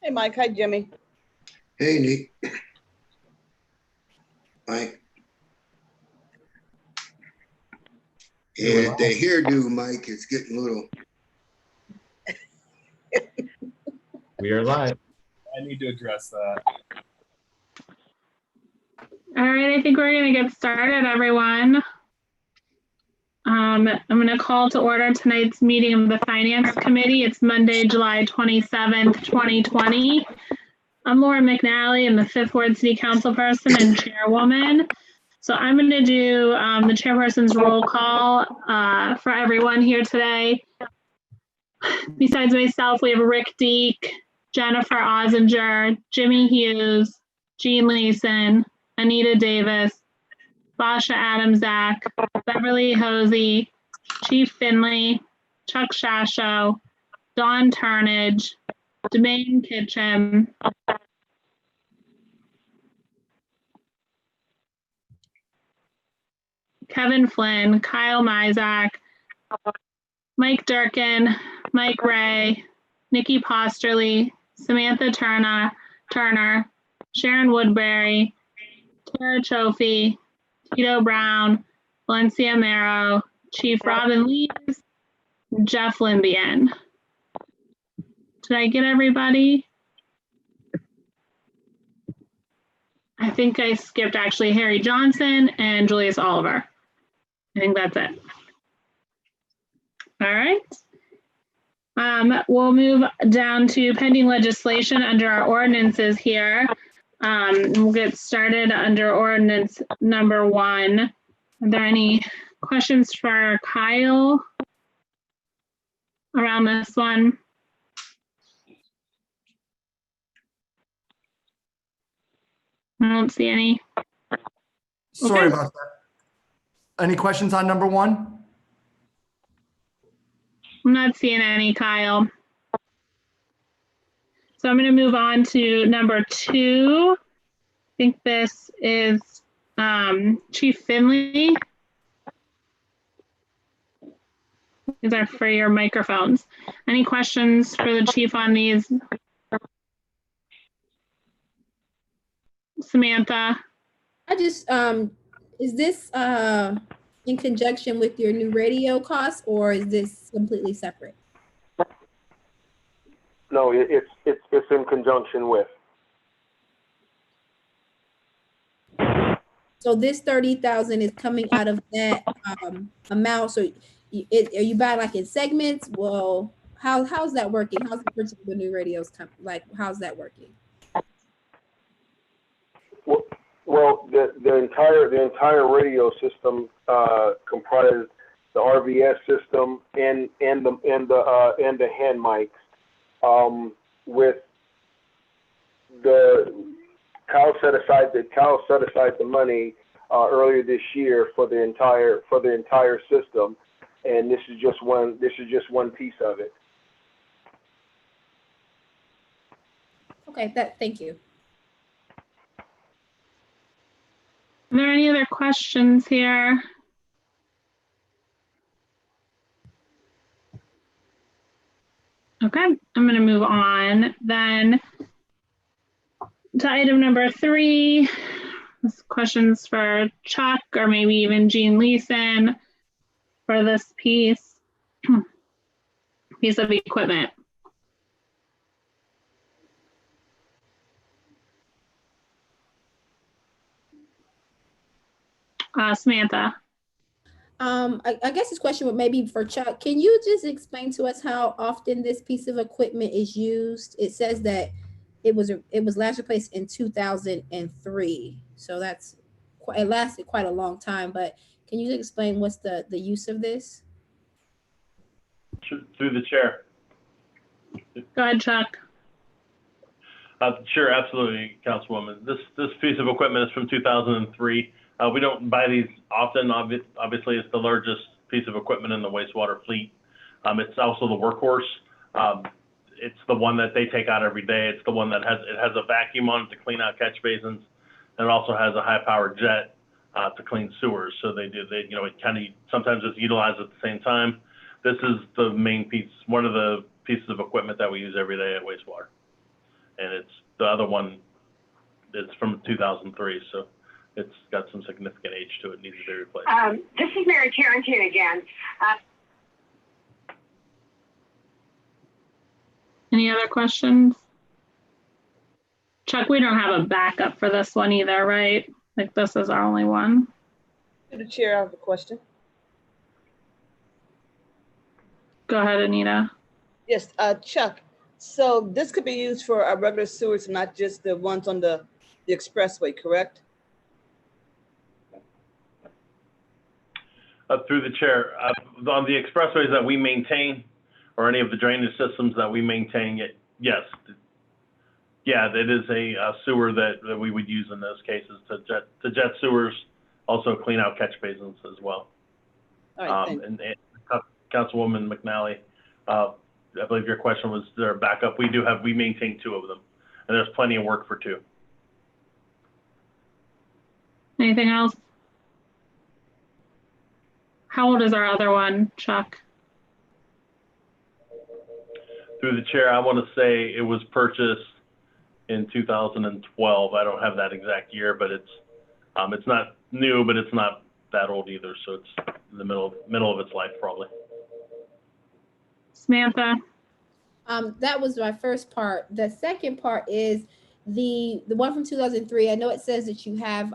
Hey, Mike. Hi, Jimmy. Hey, Nick. Mike. And the hairdo, Mike, is getting a little. We are live. I need to address that. All right, I think we're going to get started, everyone. I'm going to call to order tonight's meeting of the Finance Committee. It's Monday, July 27th, 2020. I'm Laura McNally. I'm the Fifth Ward City Council person and chairwoman. So I'm going to do the chairperson's roll call for everyone here today. Besides myself, we have Rick Deek, Jennifer Ozinger, Jimmy Hughes, Jean Leeson, Anita Davis, Basha Adamzak, Beverly Hosey, Chief Finley, Chuck Shasho, Dawn Turnage, Demaine Kitchen, Kevin Flynn, Kyle Mizak, Mike Durkin, Mike Ray, Nikki Posterly, Samantha Turner, Sharon Woodbury, Tara Chofie, Tito Brown, Valencia Mero, Chief Robin Lees, Jeff Limbian. Did I get everybody? I think I skipped actually Harry Johnson and Julius Oliver. I think that's it. All right. We'll move down to pending legislation under our ordinances here. We'll get started under ordinance number 1. Are there any questions for Kyle around this one? I don't see any. Sorry about that. Any questions on number 1? I'm not seeing any, Kyle. So I'm going to move on to number 2. I think this is Chief Finley. These are for your microphones. Any questions for the chief on these? Samantha? I just, is this in conjunction with your new radio costs, or is this completely separate? No, it's in conjunction with. So this 30,000 is coming out of that amount. So are you buying like in segments? Well, how's that working? How's the purchase of the new radios how's that working? Well, the entire radio system comprises the RVS system and the hand mics. With the Kyle set aside the money earlier this year for the entire system, and this is just one piece of it. Okay, thank you. Are there any other questions here? Okay, I'm going to move on then to item number 3. This questions for Chuck or maybe even Jean Leeson for this piece of equipment. Samantha. I guess this question would maybe for Chuck. Can you just explain to us how often this piece of equipment is used? It says that it was last replaced in 2003, so it lasted quite a long time. But can you explain what's the use of this? Through the chair. Go ahead, Chuck. Sure, absolutely, Councilwoman. This piece of equipment is from 2003. We don't buy these often. Obviously, it's the largest piece of equipment in the wastewater fleet. It's also the workhorse. It's the one that they take out every day. It's the one that has a vacuum on it to clean out catch basins, and it also has a high-powered jet to clean sewers. So it kind of sometimes it's utilized at the same time. This is the main piece, one of the pieces of equipment that we use every day at wastewater. and the other one is from 2003, so it's got some significant age to it, needs to be replaced. This is Mary Tarrantine again. Any other questions? Chuck, we don't have a backup for this one either, right? Like this is our only one. To the chair, I have a question. Go ahead, Anita. Yes, Chuck, so this could be used for our regular sewers, not just the ones on the expressway, correct? Through the chair, on the expressways that we maintain, or any of the drainage systems that we maintain, yes. Yeah, it is a sewer that we would use in those cases to jet sewers, also clean out catch basins as well. All right, thank you. And Councilwoman McNally, I believe your question was there a backup? We maintain 2 of them, and there's plenty of work for 2. Anything else? How old is our other one, Chuck? Through the chair, I want to say it was purchased in 2012. I don't have that exact year, but it's not new, but it's not that old either. So it's in the middle of its life, probably. Samantha? That was my first part. The second part is the one from 2003. I know it says that you have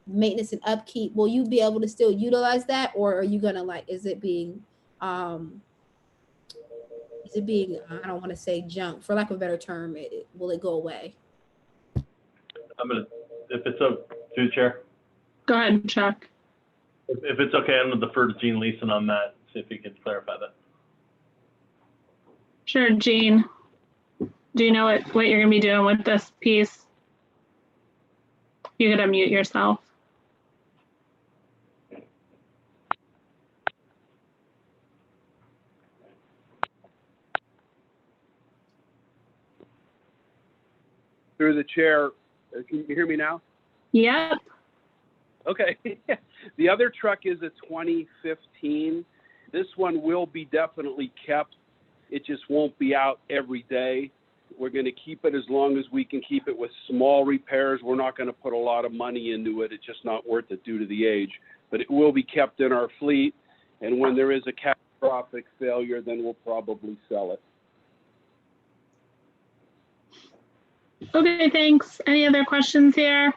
maintenance and upkeep. Will you be able to still utilize that, or are you gonna is it being I don't want to say junk, for lack of a better term, will it go away? If it's through the chair. Go ahead, Chuck. If it's okay, I'm gonna defer to Gene Leeson on that. See if he can clarify that. Sure, Jean. Do you know what you're gonna be doing with this piece? You could unmute yourself. Through the chair, can you hear me now? Yep. Okay. The other truck is a 2015. This one will be definitely kept. It just won't be out every day. We're going to keep it as long as we can keep it with small repairs. We're not going to put a lot of money into it. It's just not worth it due to the age. But it will be kept in our fleet. And when there is a catastrophic failure, then we'll probably sell it. Okay, thanks. Any other questions here?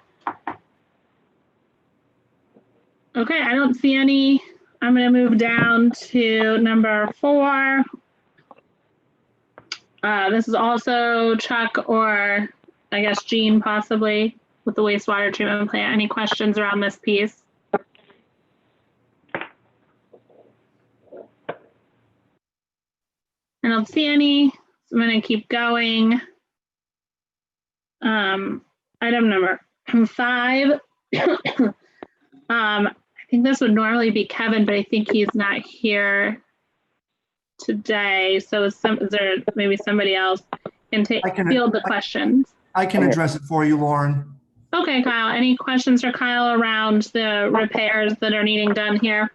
Okay, I don't see any. I'm going to move down to number 4. This is also Chuck or I guess Jean possibly with the wastewater treatment plant. Any questions around this piece? I don't see any, so I'm going to keep going. Item number 5. I think this would normally be Kevin, but I think he's not here today. So is there maybe somebody else can field the questions? I can address it for you, Lauren. Okay, Kyle. Any questions for Kyle around the repairs that are needing done here?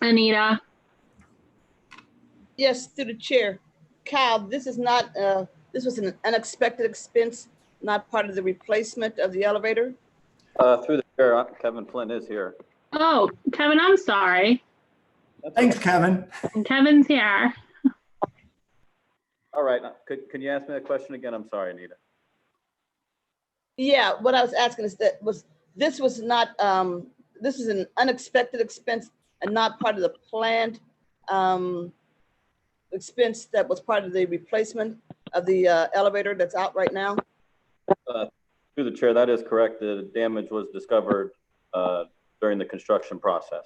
Anita? Yes, through the chair. Kyle, this is not, this was an unexpected expense, not part of the replacement of the elevator? Through the chair, Kevin Flynn is here. Oh, Kevin, I'm sorry. Thanks, Kevin. Kevin's here. All right. Can you ask me that question again? I'm sorry, Anita. Yeah, what I was asking is this was not, this is an unexpected expense and not part of the planned expense that was part of the replacement of the elevator that's out right now? Through the chair, that is correct. The damage was discovered during the construction process.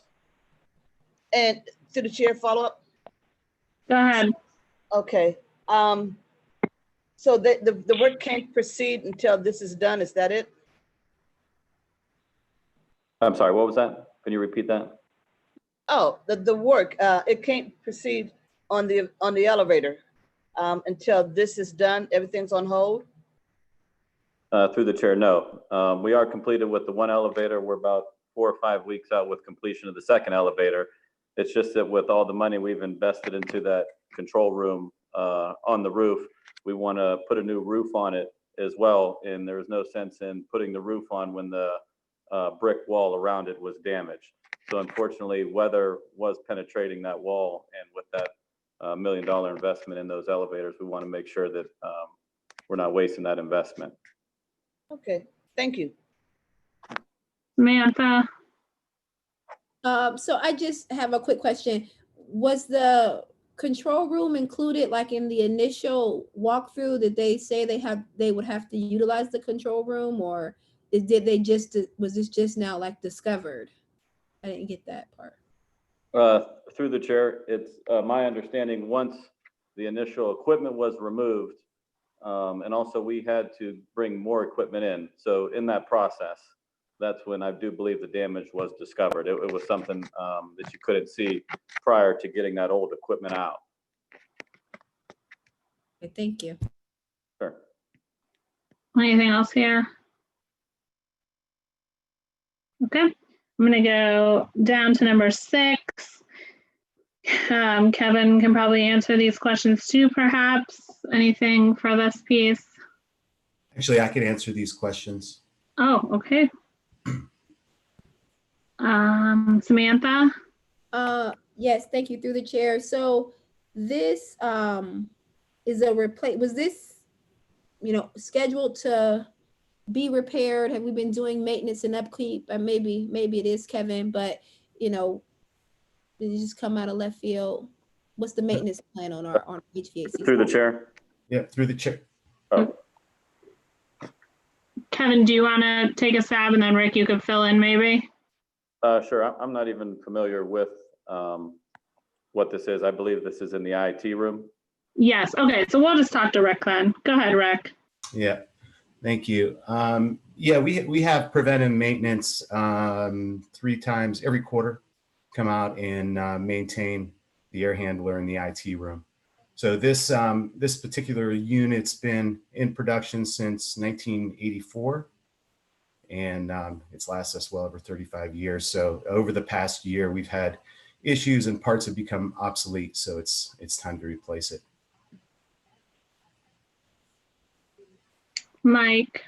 And to the chair, follow up? Go ahead. Okay. So the work can't proceed until this is done, is that it? I'm sorry, what was that? Can you repeat that? Oh, the work, it can't proceed on the elevator until this is done, everything's on hold? Through the chair, no. We are completed with the one elevator. We're about 4 or 5 weeks out with completion of the second elevator. It's just that with all the money we've invested into that control room on the roof, we want to put a new roof on it as well. And there was no sense in putting the roof on when the brick wall around it was damaged. So unfortunately, weather was penetrating that wall, and with that $1 million investment in those elevators, we want to make sure that we're not wasting that investment. Okay, thank you. Samantha? So I just have a quick question. Was the control room included like in the initial walkthrough? Did they say they would have to utilize the control room, or was this just now like discovered? I didn't get that part. Through the chair, it's my understanding once the initial equipment was removed, and also we had to bring more equipment in. So in that process, that's when I do believe the damage was discovered. It was something that you couldn't see prior to getting that old equipment out. Okay, thank you. Sure. Anything else here? Okay. I'm going to go down to number 6. Kevin can probably answer these questions too, perhaps. Anything for this piece? Actually, I can answer these questions. Oh, okay. Samantha? Yes, thank you, through the chair. So this is was this, scheduled to be repaired? Have we been doing maintenance and upkeep? Maybe it is, Kevin, but did it just come out of left field? What's the maintenance plan on our HVAC? Through the chair. Yeah, through the chair. Oh. Kevin, do you want to take a stab, and then Rick, you could fill in maybe? Sure. I'm not even familiar with what this is. I believe this is in the IT room. Yes. Okay. So we'll just talk to Rick then. Go ahead, Rick. Yeah, thank you. Yeah, we have preventive maintenance 3 times every quarter, come out and maintain the air handler in the IT room. So this particular unit's been in production since 1984, and it's lasted us well over 35 years. So over the past year, we've had issues and parts have become obsolete. So it's time to replace it. Mike.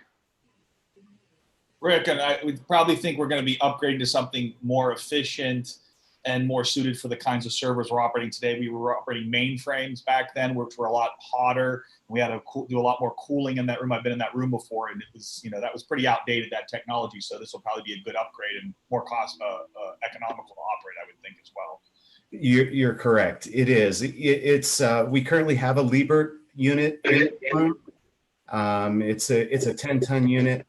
Rick, and I would probably think we're going to be upgrading to something more efficient and more suited for the kinds of servers we're operating today. We were operating mainframes back then, which were a lot hotter. We had to do a lot more cooling in that room. I've been in that room before, and it was, that was pretty outdated, that technology. So this will probably be a good upgrade and more cost economical to operate, I would think, as well. You're correct. It is. It's we currently have a Liebert unit in the room. It's a 10-ton unit.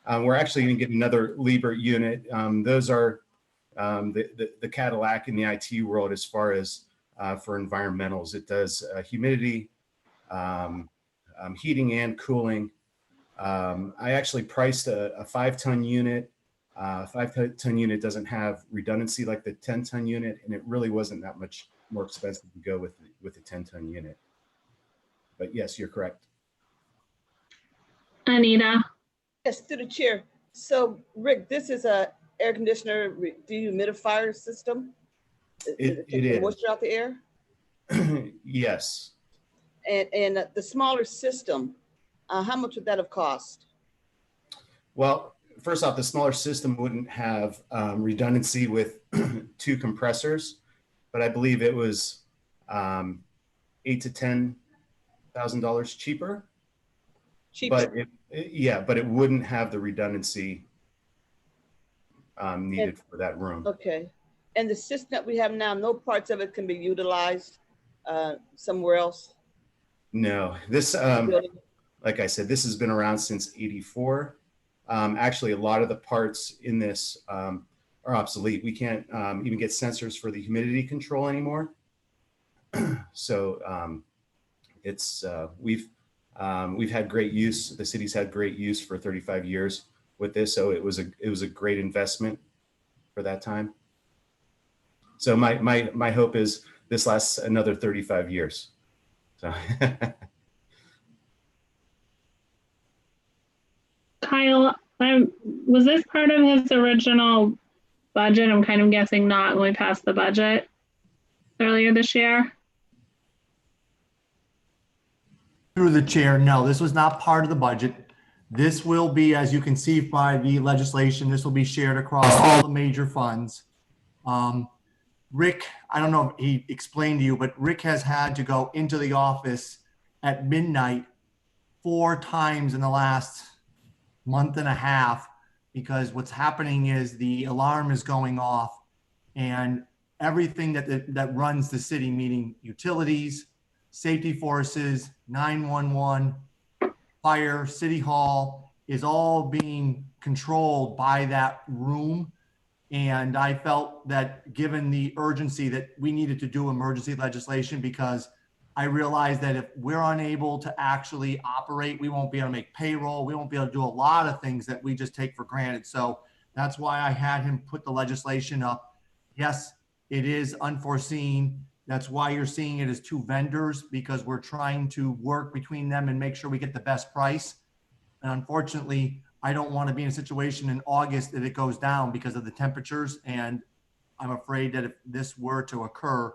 We're actually going to get another Liebert unit. Those are the Cadillac in the IT world as far as for environmentals. It does humidity, heating and cooling. I actually priced a 5-ton unit. 5-ton unit doesn't have redundancy like the 10-ton unit, and it really wasn't that much more expensive to go with the 10-ton unit. But yes, you're correct. Anita. Yes, through the chair. So Rick, this is a air conditioner dehumidifier system. It is. Moisture out the air. Yes. And the smaller system, how much would that have cost? Well, first off, the smaller system wouldn't have redundancy with 2 compressors, but I believe it was $8,000 to $10,000 cheaper. But but it wouldn't have the redundancy needed for that room. Okay. And the system that we have now, no parts of it can be utilized somewhere else? No, this, like I said, this has been around since '84. Actually, a lot of the parts in this are obsolete. We can't even get sensors for the humidity control anymore. So it's we've had great use. The city's had great use for 35 years with this. So it was a great investment for that time. So my hope is this lasts another 35 years. So. Kyle, was this part of his original budget? I'm kind of guessing not when we passed the budget earlier this year. Through the chair, no, this was not part of the budget. This will be, as you can see by the legislation, this will be shared across all the major funds. Rick, I don't know if he explained to you, but Rick has had to go into the office at midnight 4 times in the last month and a half, because what's happening is the alarm is going off and everything that runs the city, meaning utilities, safety forces, 911, fire, city hall, is all being controlled by that room. And I felt that given the urgency that we needed to do emergency legislation, because I realized that if we're unable to actually operate, we won't be able to make payroll. We won't be able to do a lot of things that we just take for granted. So that's why I had him put the legislation up. Yes, it is unforeseen. That's why you're seeing it as 2 vendors, because we're trying to work between them and make sure we get the best price. And unfortunately, I don't want to be in a situation in August that it goes down because of the temperatures. And I'm afraid that if this were to occur,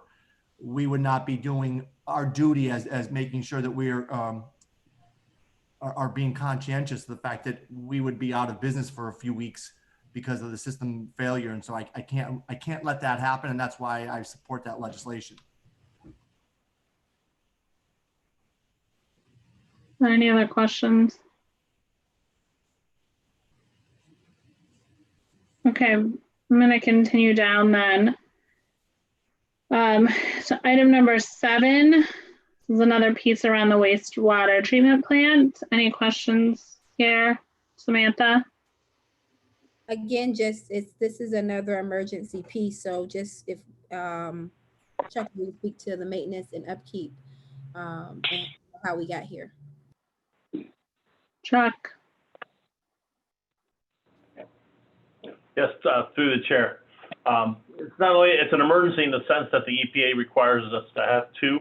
we would not be doing our duty as making sure that we're are being conscientious of the fact that we would be out of business for a few weeks because of the system failure. And so I can't let that happen. And that's why I support that legislation. Any other questions? Okay, I'm going to continue down then. So item number 7 is another piece around the wastewater treatment plant. Any questions here, Samantha? Again, just this is another emergency piece. So just if Chuck will speak to the maintenance and upkeep and how we got here. Chuck. Yes, through the chair. It's not only, it's an emergency in the sense that the EPA requires us to have 2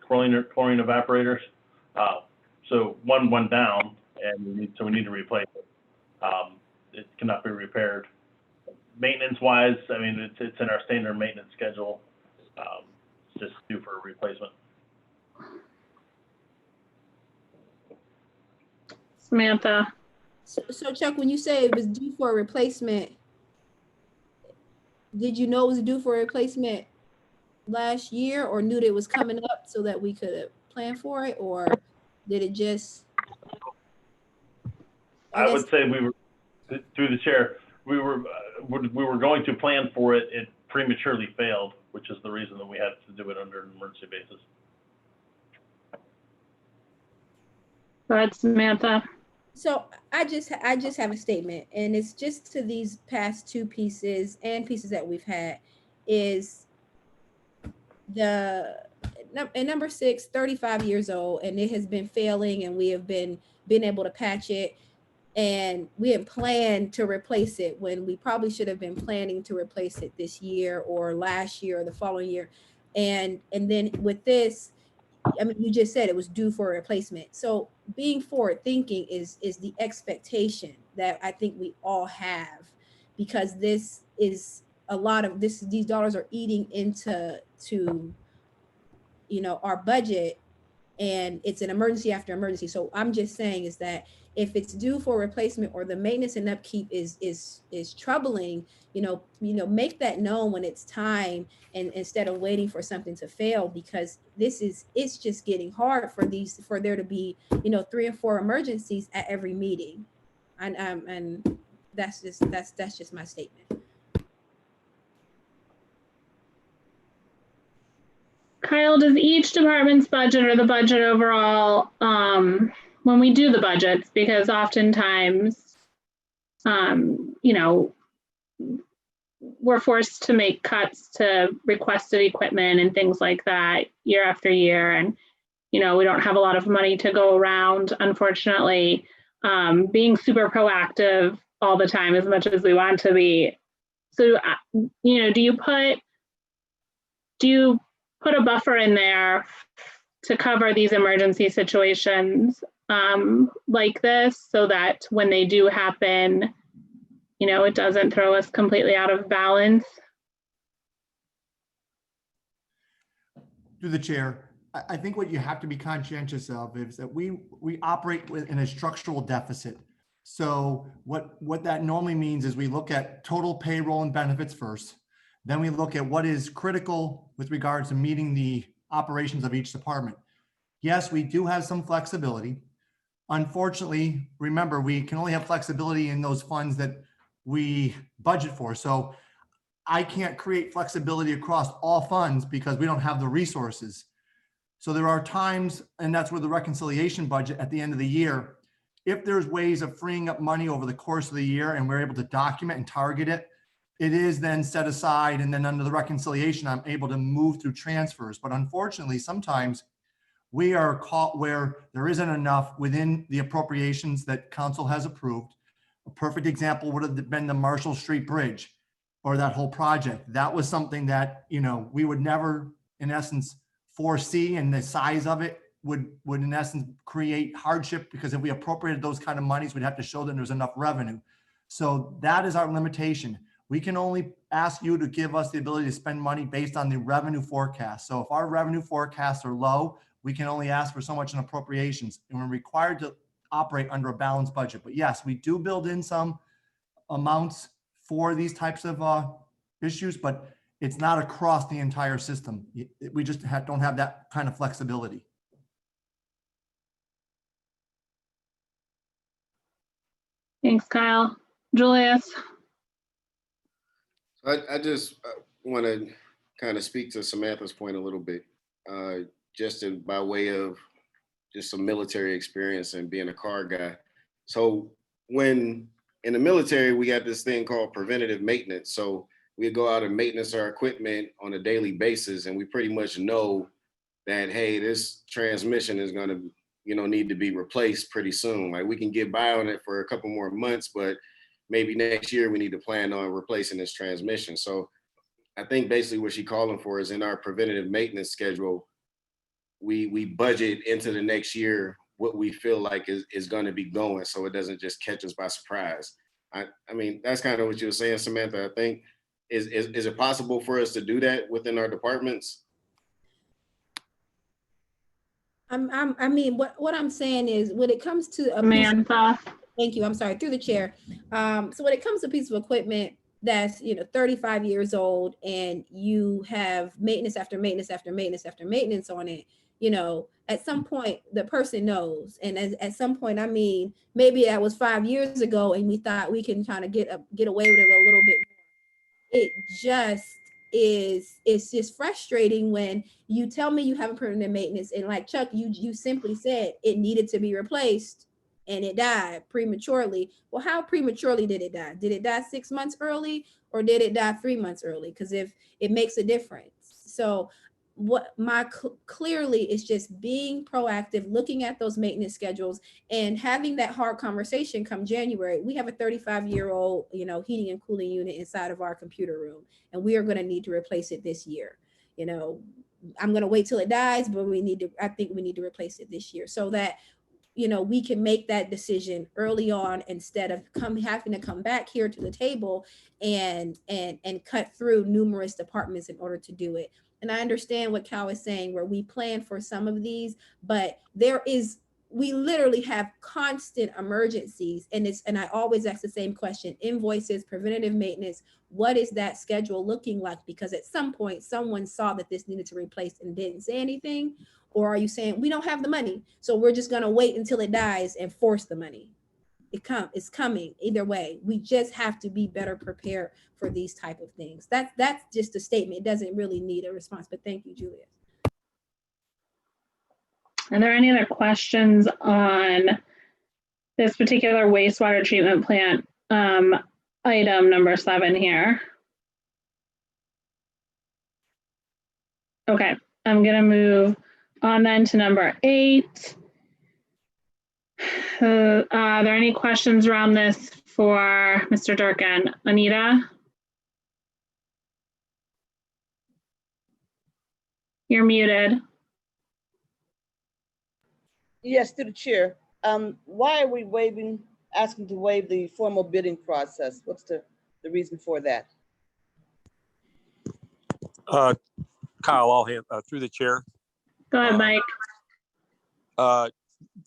chlorine evaporators. So one went down, and we need to replace it. It cannot be repaired. Maintenance-wise, I mean, it's in our standard maintenance schedule. It's just due for a replacement. Samantha. So Chuck, when you say it was due for a replacement, did you know it was due for a replacement last year, or knew that it was coming up so that we could plan for it, or did it just? I would say we were, through the chair, we were going to plan for it. It prematurely failed, which is the reason that we had to do it under an emergency basis. Go ahead, Samantha. So I just have a statement, and it's just to these past 2 pieces and pieces that we've had is number 6, 35 years old, and it has been failing, and we have been able to patch it, and we had planned to replace it when we probably should have been planning to replace it this year or last year or the following year. And then with this, I mean, you just said it was due for a replacement. So being forward thinking is the expectation that I think we all have, because this is a lot of this, these dollars are eating into our budget, and it's an emergency after emergency. So I'm just saying is that if it's due for replacement or the maintenance and upkeep is troubling, make that known when it's time, and instead of waiting for something to fail, because it's just getting hard for there to be 3 or 4 emergencies at every meeting, and that's just my statement. Kyle, does each department's budget or the budget overall, when we do the budgets, because oftentimes, we're forced to make cuts to requested equipment and things like that year after year. And, we don't have a lot of money to go around, unfortunately, being super proactive all the time as much as we want to be. So, do you put a buffer in there to cover these emergency situations like this, so that when they do happen, it doesn't throw us completely out of balance? Through the chair, I think what you have to be conscientious of is that we operate in a structural deficit. So what that normally means is we look at total payroll and benefits first. Then we look at what is critical with regards to meeting the operations of each department. Yes, we do have some flexibility. Unfortunately, remember, we can only have flexibility in those funds that we budget for. So I can't create flexibility across all funds because we don't have the resources. So there are times, and that's where the reconciliation budget at the end of the year, if there's ways of freeing up money over the course of the year and we're able to document and target it, it is then set aside. And then under the reconciliation, I'm able to move through transfers. But unfortunately, sometimes we are caught where there isn't enough within the appropriations that council has approved. A perfect example would have been the Marshall Street Bridge or that whole project. That was something that, you know, we would never, in essence, foresee, and the size of it would in essence create hardship, because if we appropriated those kind of monies, we'd have to show that there's enough revenue. So that is our limitation. We can only ask you to give us the ability to spend money based on the revenue forecast. So if our revenue forecasts are low, we can only ask for so much in appropriations, and we're required to operate under a balanced budget. But yes, we do build in some amounts for these types of issues, but it's not across the entire system. We just don't have that kind of flexibility. Thanks, Kyle. Julius? I just want to kind of speak to Samantha's point a little bit, by way of just some military experience and being a car guy. So when in the military, we got this thing called preventative maintenance. So we go out and maintenance our equipment on a daily basis, and we pretty much know that, hey, this transmission is going to, need to be replaced pretty soon. Like, we can get by on it for a couple more months, but maybe next year we need to plan on replacing this transmission. So I think basically what she's calling for is in our preventative maintenance schedule, we budget into the next year what we feel like is going to be going, so it doesn't just catch us by surprise. I mean, that's kind of what you were saying, Samantha. I think, is it possible for us to do that within our departments? I mean, what I'm saying is, when it comes to Samantha. Thank you. I'm sorry, through the chair. So when it comes to a piece of equipment that's 35 years old, and you have maintenance after maintenance after maintenance after maintenance on it, at some point the person knows. And at some point, I mean, maybe that was 5 years ago, and we thought we can kind of get away with it a little bit more. It just it's just frustrating when you tell me you haven't put in the maintenance, and like Chuck, you simply said it needed to be replaced and it died prematurely. Well, how prematurely did it die? Did it die 6 months early, or did it die 3 months early? Because if it makes a difference. So clearly is just being proactive, looking at those maintenance schedules and having that hard conversation come January. We have a 35-year-old, heating and cooling unit inside of our computer room, and we are going to need to replace it this year. I'm going to wait till it dies, but I think we need to replace it this year, so that we can make that decision early on, instead of having to come back here to the table and cut through numerous departments in order to do it. And I understand what Cal is saying, where we plan for some of these, but we literally have constant emergencies. And I always ask the same question: invoices, preventative maintenance, what is that schedule looking like? Because at some point, someone saw that this needed to replace and didn't say anything. Or are you saying we don't have the money, so we're just going to wait until it dies and force the money? It's coming either way. We just have to be better prepared for these type of things. That's just a statement. It doesn't really need a response, but thank you, Julius. Are there any other questions on this particular wastewater treatment plant item number 7 here? Okay, I'm gonna move on then to number 8. Are there any questions around this for Mr. Durkin? Anita? You're muted. Yes, through the chair. Why are we asking to waive the formal bidding process? What's the reason for that? Kyle, through the chair. Go ahead, Mike.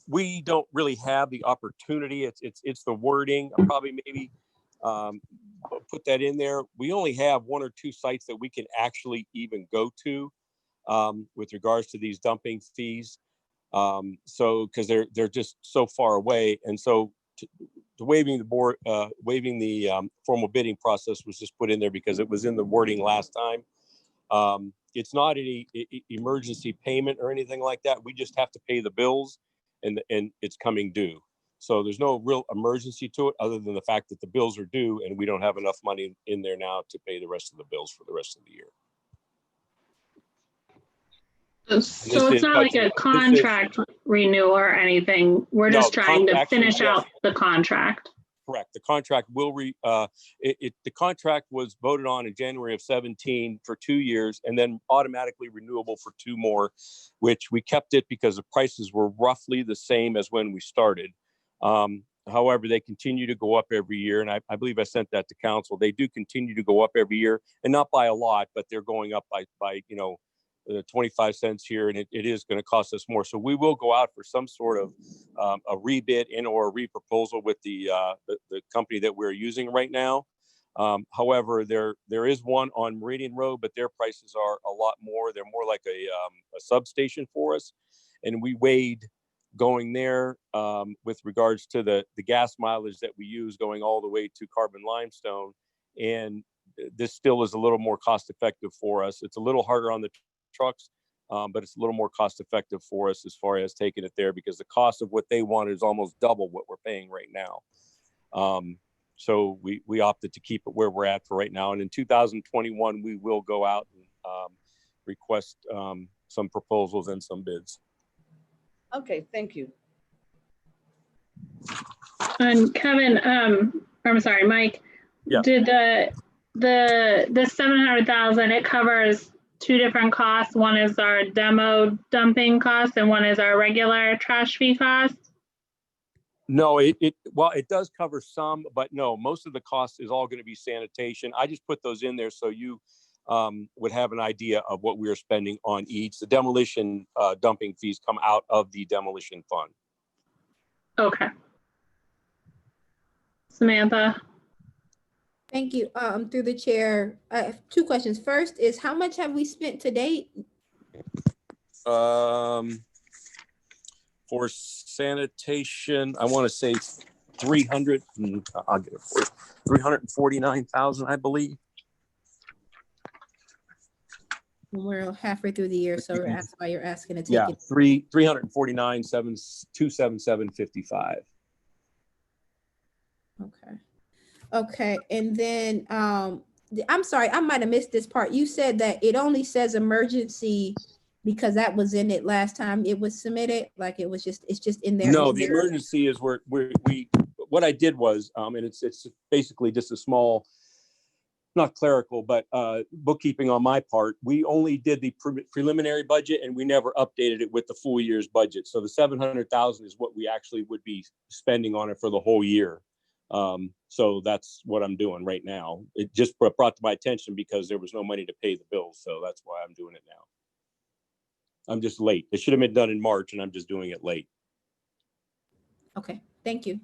We don't really have the opportunity. It's the wording. I'll probably maybe put that in there. We only have 1 or 2 sites that we can actually even go to with regards to these dumping fees. So because they're just so far away, and so waiving the formal bidding process was just put in there because it was in the wording last time. It's not any emergency payment or anything like that. We just have to pay the bills, and it's coming due. So there's no real emergency to it other than the fact that the bills are due and we don't have enough money in there now to pay the rest of the bills for the rest of the year. So it's not like a contract renewal or anything. We're just trying to finish out the contract. Correct. The contract will the contract was voted on in January of 17 for 2 years and then automatically renewable for 2 more, which we kept it because the prices were roughly the same as when we started. However, they continue to go up every year. And I believe I sent that to council. They do continue to go up every year, and not by a lot, but they're going up by 25 cents here, and it is going to cost us more. So we will go out for some sort of a rebid or a reproposal with the company that we're using right now. However, there is one on Meridian Road, but their prices are a lot more. They're more like a substation for us, and we weighed going there with regards to the gas mileage that we use going all the way to Carbon Limestone, and this still is a little more cost effective for us. It's a little harder on the trucks, but it's a little more cost effective for us as far as taking it there, because the cost of what they want is almost double what we're paying right now. So we opted to keep it where we're at for right now. And in 2021, we will go out and request some proposals and some bids. Okay, thank you. And Kevin, I'm sorry, Mike. Yeah. Did the 700,000, it covers 2 different costs? One is our demo dumping cost and one is our regular trash fee cost? No, it does cover some, but no, most of the cost is all going to be sanitation. I just put those in there so you would have an idea of what we are spending on each. The demolition dumping fees come out of the demolition fund. Okay. Samantha? Thank you. Through the chair, I have 2 questions. First is, how much have we spent to date? For sanitation, I want to say 300. I'll get it for you. 349,000, I believe. We're halfway through the year, so that's why you're asking to take Yeah, it. 349,277.55. Okay, and then I'm sorry, I might have missed this part. You said that it only says emergency because that was in it last time it was submitted. Like it's just in there. No, the emergency is where what I did was, and it's basically just a small, not clerical, but bookkeeping on my part. We only did the preliminary budget and we never updated it with the full year's budget. So the 700,000 is what we actually would be spending on it for the whole year. So that's what I'm doing right now. It just brought to my attention because there was no money to pay the bills. So that's why I'm doing it now. I'm just late. It should have been done in March and I'm just doing it late. Okay, thank you.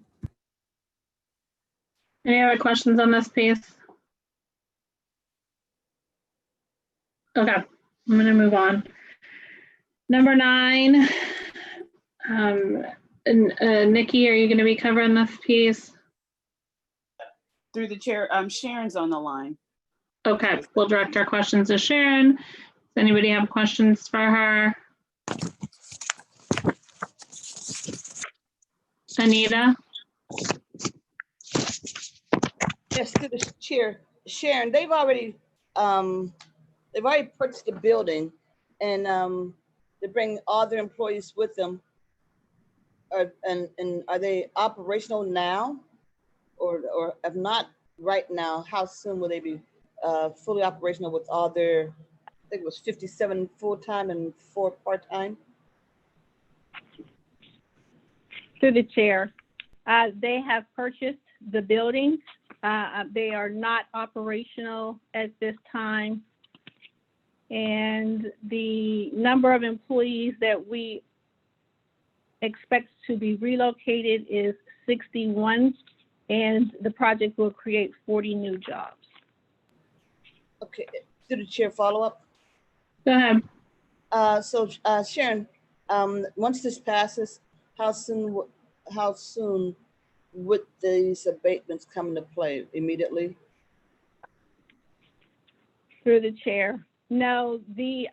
Any other questions on this piece? Okay, I'm going to move on. Number 9, Nikki, are you going to be covering this piece? Through the chair, Sharon's on the line. Okay, we'll direct our questions to Sharon. Does anybody have questions for her? Anita? Yes, to the chair, Sharon, they've already purchased the building, and they bring all their employees with them. And are they operational now, or if not right now, how soon will they be fully operational with all their? I think it was 57 full-time and 4 part-time. Through the chair, they have purchased the building. They are not operational at this time. And the number of employees that we expect to be relocated is 61, and the project will create 40 new jobs. Okay, through the chair, follow up. Go ahead. Sharon, once this passes, how soon would these abatements come into play? Immediately? Through the chair. No, the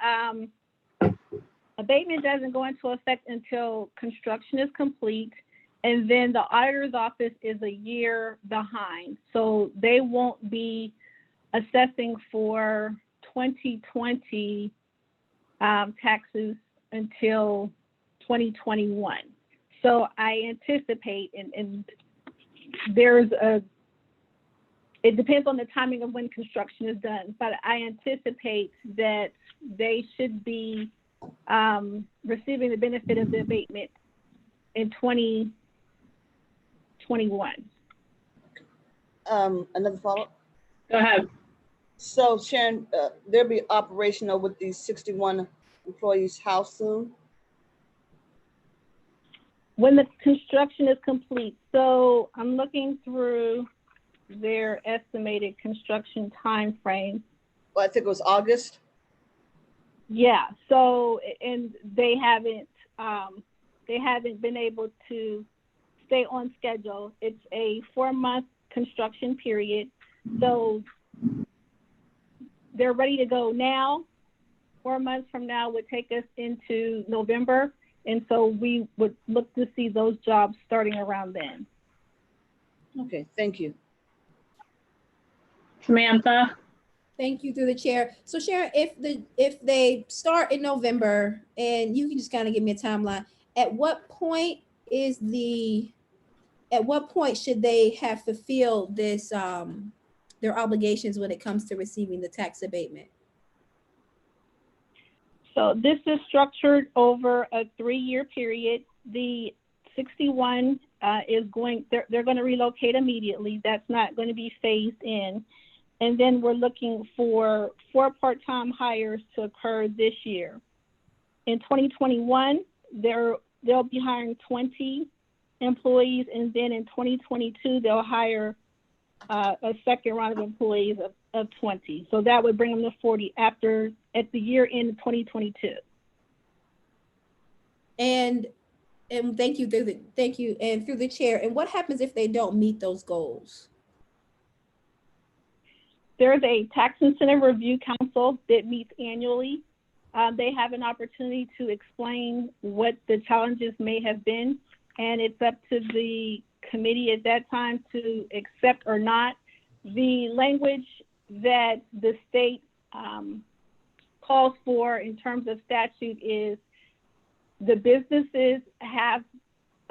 abatement doesn't go into effect until construction is complete. And then the auditor's office is a year behind. So they won't be assessing for 2020 taxes until 2021. So I anticipate, and it depends on the timing of when construction is done, but I anticipate that they should be receiving the benefit of the abatement in 2021. Another follow-up? Go ahead. So Sharon, they'll be operational with these 61 employees how soon? When the construction is complete. So I'm looking through their estimated construction time frame. Well, I think it was August. Yeah. So, and they haven't been able to stay on schedule. It's a 4-month construction period. So they're ready to go now. 4 months from now would take us into November. And so we would look to see those jobs starting around then. Okay, thank you. Samantha? Thank you, through the chair. So Sharon, if they start in November, and you can just kind of give me a timeline, at what point should they have fulfilled this their obligations when it comes to receiving the tax abatement? So this is structured over a 3-year period. The 61 they're going to relocate immediately. That's not going to be phased in. And then we're looking for 4 part-time hires to occur this year. In 2021, they'll be hiring 20 employees, and then in 2022, they'll hire a second round of employees of 20. So that would bring them to 40 at the year end of 2022. And thank you, and through the chair. And what happens if they don't meet those goals? There's a tax incentive review council that meets annually. They have an opportunity to explain what the challenges may have been, and it's up to the committee at that time to accept or not. The language that the state calls for in terms of statute is the businesses have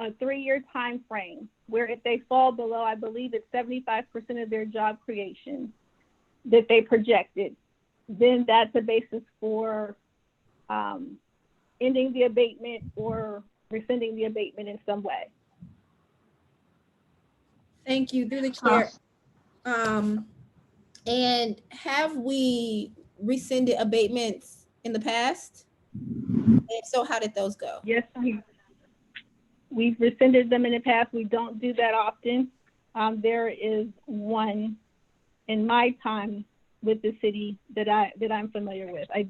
a 3-year time frame where if they fall below, I believe it's 75% of their job creation that they projected, then that's a basis for ending the abatement or rescinding the abatement in some way. Thank you, through the chair. And have we rescinded abatements in the past? And if so, how did those go? Yes, we've rescinded them in the past. We don't do that often. There is one in my time with the city that I'm familiar with. I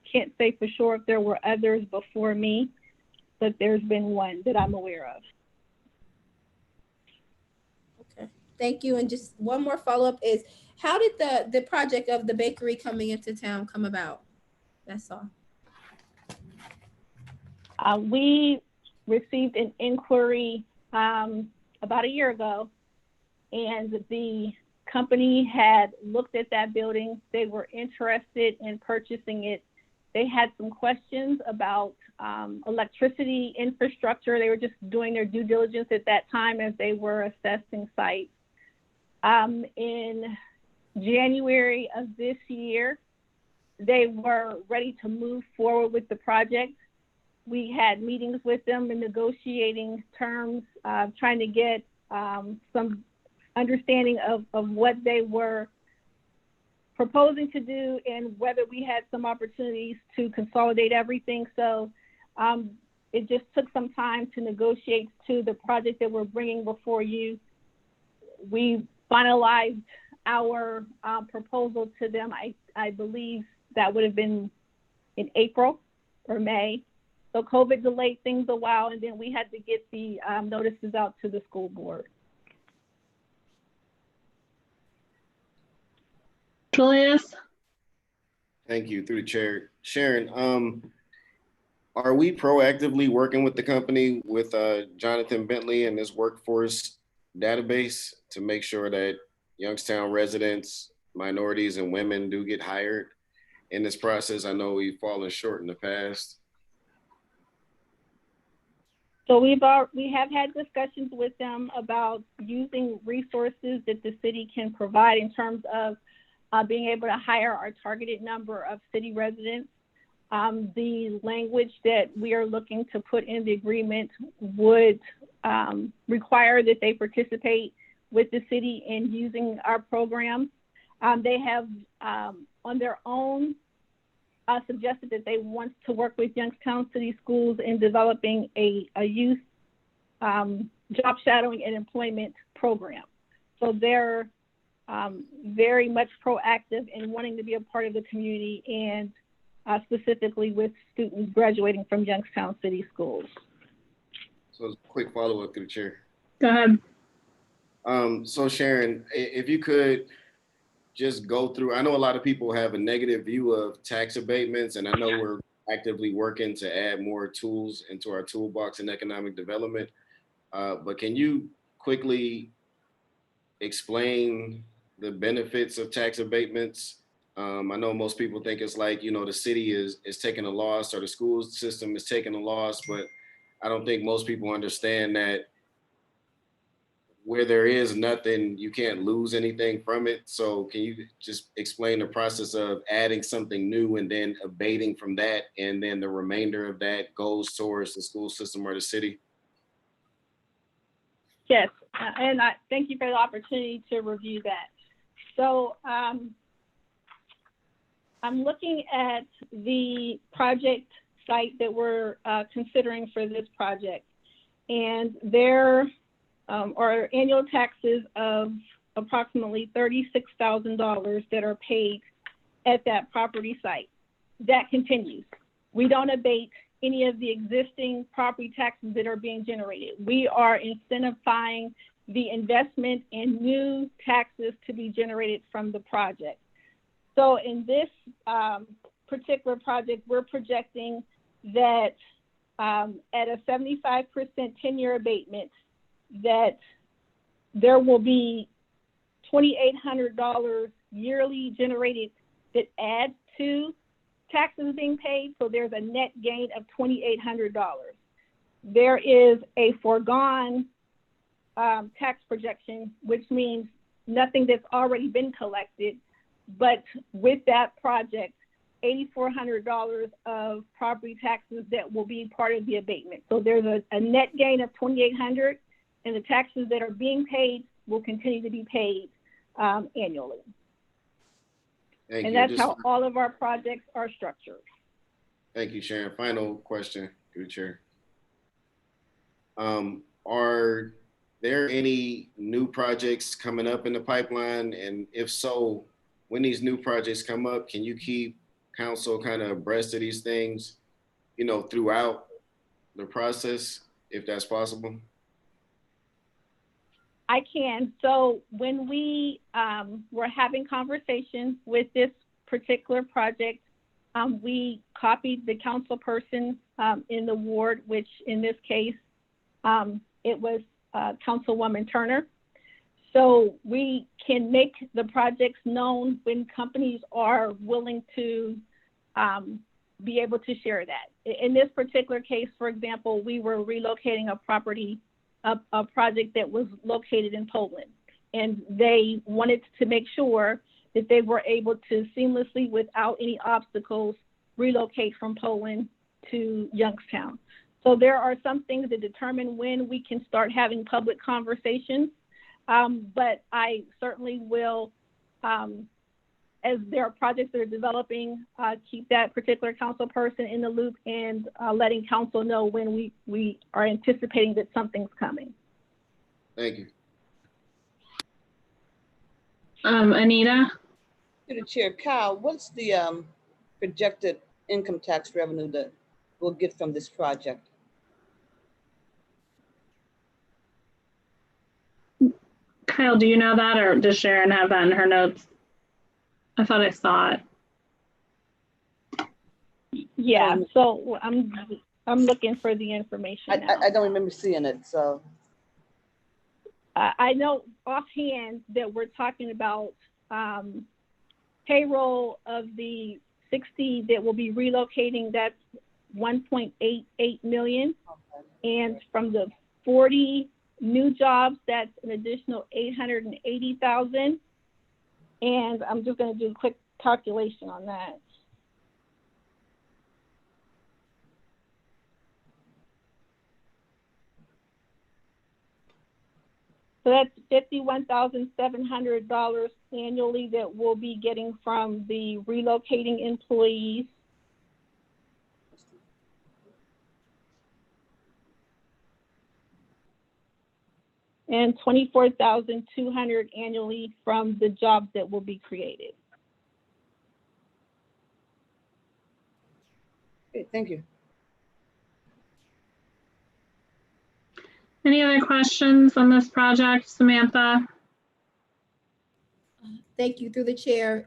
can't say for sure if there were others before me, but there's been one that I'm aware of. Okay, thank you. And just one more follow-up is, how did the project of the bakery coming into town come about? That's all. We received an inquiry about a year ago, and the company had looked at that building. They were interested in purchasing it. They had some questions about electricity infrastructure. They were just doing their due diligence at that time as they were assessing sites. In January of this year, they were ready to move forward with the project. We had meetings with them in negotiating terms, trying to get some understanding of what they were proposing to do and whether we had some opportunities to consolidate everything. So it just took some time to negotiate to the project that we're bringing before you. We finalized our proposal to them. I believe that would have been in April or May. So COVID delayed things a while, and then we had to get the notices out to the school board. Julius? Thank you, through the chair. Sharon, are we proactively working with the company, with Jonathan Bentley and his workforce database to make sure that Youngstown residents, minorities, and women do get hired in this process? I know we've fallen short in the past. So we have had discussions with them about using resources that the city can provide in terms of being able to hire our targeted number of city residents. The language that we are looking to put in the agreement would require that they participate with the city in using our program. They have on their own suggested that they want to work with Youngstown City Schools in developing a youth job shadowing and employment program. So they're very much proactive in wanting to be a part of the community, and specifically with students graduating from Youngstown City Schools. So a quick follow-up to the chair. Go ahead. So Sharon, if you could just go through, I know a lot of people have a negative view of tax abatements, and I know we're actively working to add more tools into our toolbox in economic development. But can you quickly explain the benefits of tax abatements? I know most people think it's like, you know, the city is taking a loss or the school system is taking a loss, but I don't think most people understand that where there is nothing, you can't lose anything from it. So can you just explain the process of adding something new and then abating from that, and then the remainder of that goes towards the school system or the city? Yes, and I thank you for the opportunity to review that. So I'm looking at the project site that we're considering for this project, and there are annual taxes of approximately $36,000 that are paid at that property site. That continues. We don't abate any of the existing property taxes that are being generated. We are incentivizing the investment in new taxes to be generated from the project. So in this particular project, we're projecting that at a 75% 10-year abatement, that there will be $2,800 yearly generated that adds to taxes being paid. So there's a net gain of $2,800. There is a foregone tax projection, which means nothing that's already been collected. But with that project, $8,400 of property taxes that will be part of the abatement. So there's a net gain of $2,800, and the taxes that are being paid will continue to be paid annually. Thank and you. that's how all of our projects are structured. Thank you, Sharon. Final question, through the chair. Are there any new projects coming up in the pipeline? And if so, when these new projects come up, can you keep council kind of abreast of these things, you know, throughout the process, if that's possible? I can. So when we were having conversations with this particular project, we copied the council person in the ward, which in this case, it was Councilwoman Turner. So we can make the projects known when companies are willing to be able to share that. In this particular case, for example, we were relocating a project that was located in Poland, and they wanted to make sure that they were able to seamlessly, without any obstacles, relocate from Poland to Youngstown. So there are some things that determine when we can start having public conversations, but I certainly will as there are projects that are developing, keep that particular council person in the loop and letting council know when we are anticipating that something's coming. Thank you. Anita? To the chair, Kyle, what's the projected income tax revenue that we'll get from this project? Kyle, do you know that, or does Sharon have that in her notes? I thought I saw it. Yeah, so I'm looking for the information now. I don't remember seeing it, so. I know offhand that we're talking about payroll of the 60 that will be relocating, that's 1.88 million. And from the 40 new jobs, that's an additional 880,000. And I'm just going to do a quick calculation on that. So that's $51,700 annually that we'll be getting from the relocating employees. And $24,200 annually from the jobs that will be created. Okay, thank you. Any other questions on this project, Samantha? Thank you, through the chair.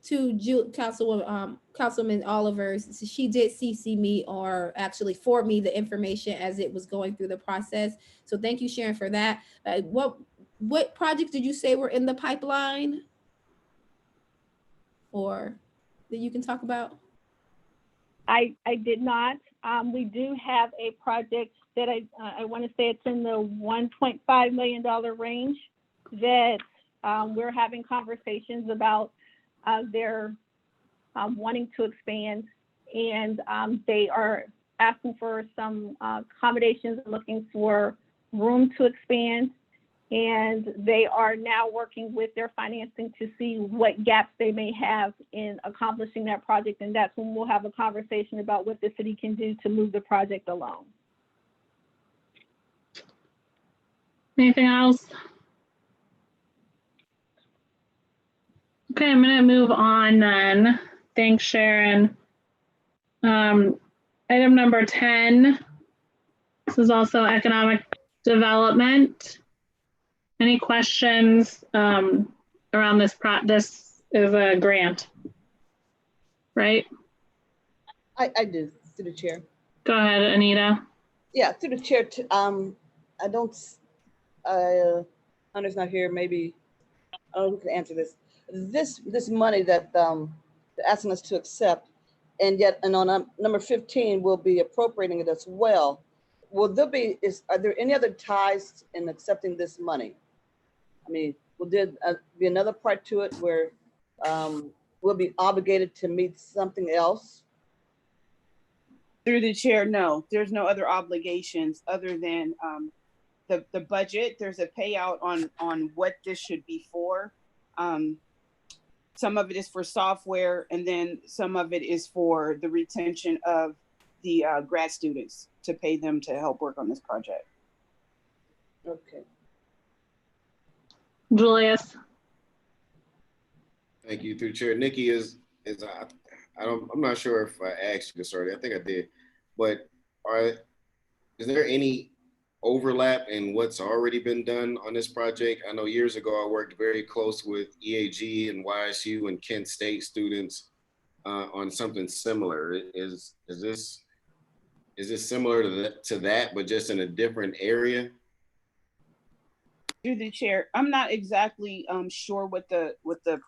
To Councilman Oliver, she did CC me, or actually forward me the information as it was going through the process. So thank you, Sharon, for that. What projects did you say were in the pipeline, or that you can talk about? I did not. We do have a project that I want to say it's in the $1.5 million range that we're having conversations about. They're wanting to expand, and they are asking for some accommodations and looking for room to expand. And they are now working with their financing to see what gaps they may have in accomplishing that project. And that's when we'll have a conversation about what the city can do to move the project along. Anything else? Okay, I'm gonna move on then. Thanks, Sharon. Item number 10. This is also economic development. Any questions around this? This is a grant, right? I do, through the chair. Go ahead, Anita. Yeah, through the chair. Hunter's not here. Maybe I don't know who can answer this. This money that they're asking us to accept, and on number 15, we'll be appropriating it as well. Are there any other ties in accepting this money? I mean, will there be another part to it where we'll be obligated to meet something else? Through the chair, no, there's no other obligations other than the budget. There's a payout on what this should be for. Some of it is for software, and then some of it is for the retention of the grad students to pay them to help work on this project. Okay. Julius. Thank you, through chair. Nikki I'm not sure if I asked you this already. I think I did, but is there any overlap in what's already been done on this project? I know years ago I worked very close with EAG and YSU and Kent State students on something similar. Is this similar to that, but just in a different area? Through the chair, I'm not exactly sure what the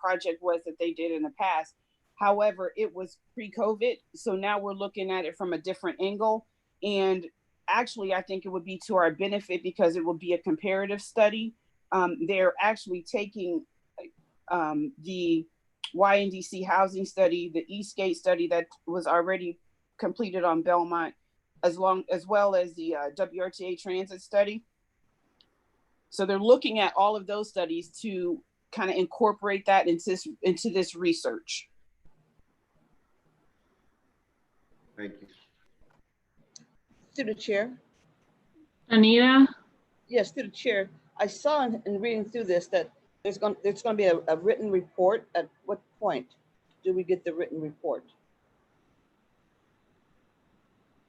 project was that they did in the past. However, it was pre-COVID, so now we're looking at it from a different angle. And actually, I think it would be to our benefit because it will be a comparative study. They're actually taking the YNDC housing study, the Eastgate study that was already completed on Belmont, as well as the WRTA transit study. So they're looking at all of those studies to kind of incorporate that into this research. Thank you. To the chair. Anita? Yes, to the chair. I saw in reading through this that there's going to be a written report. At what point do we get the written report?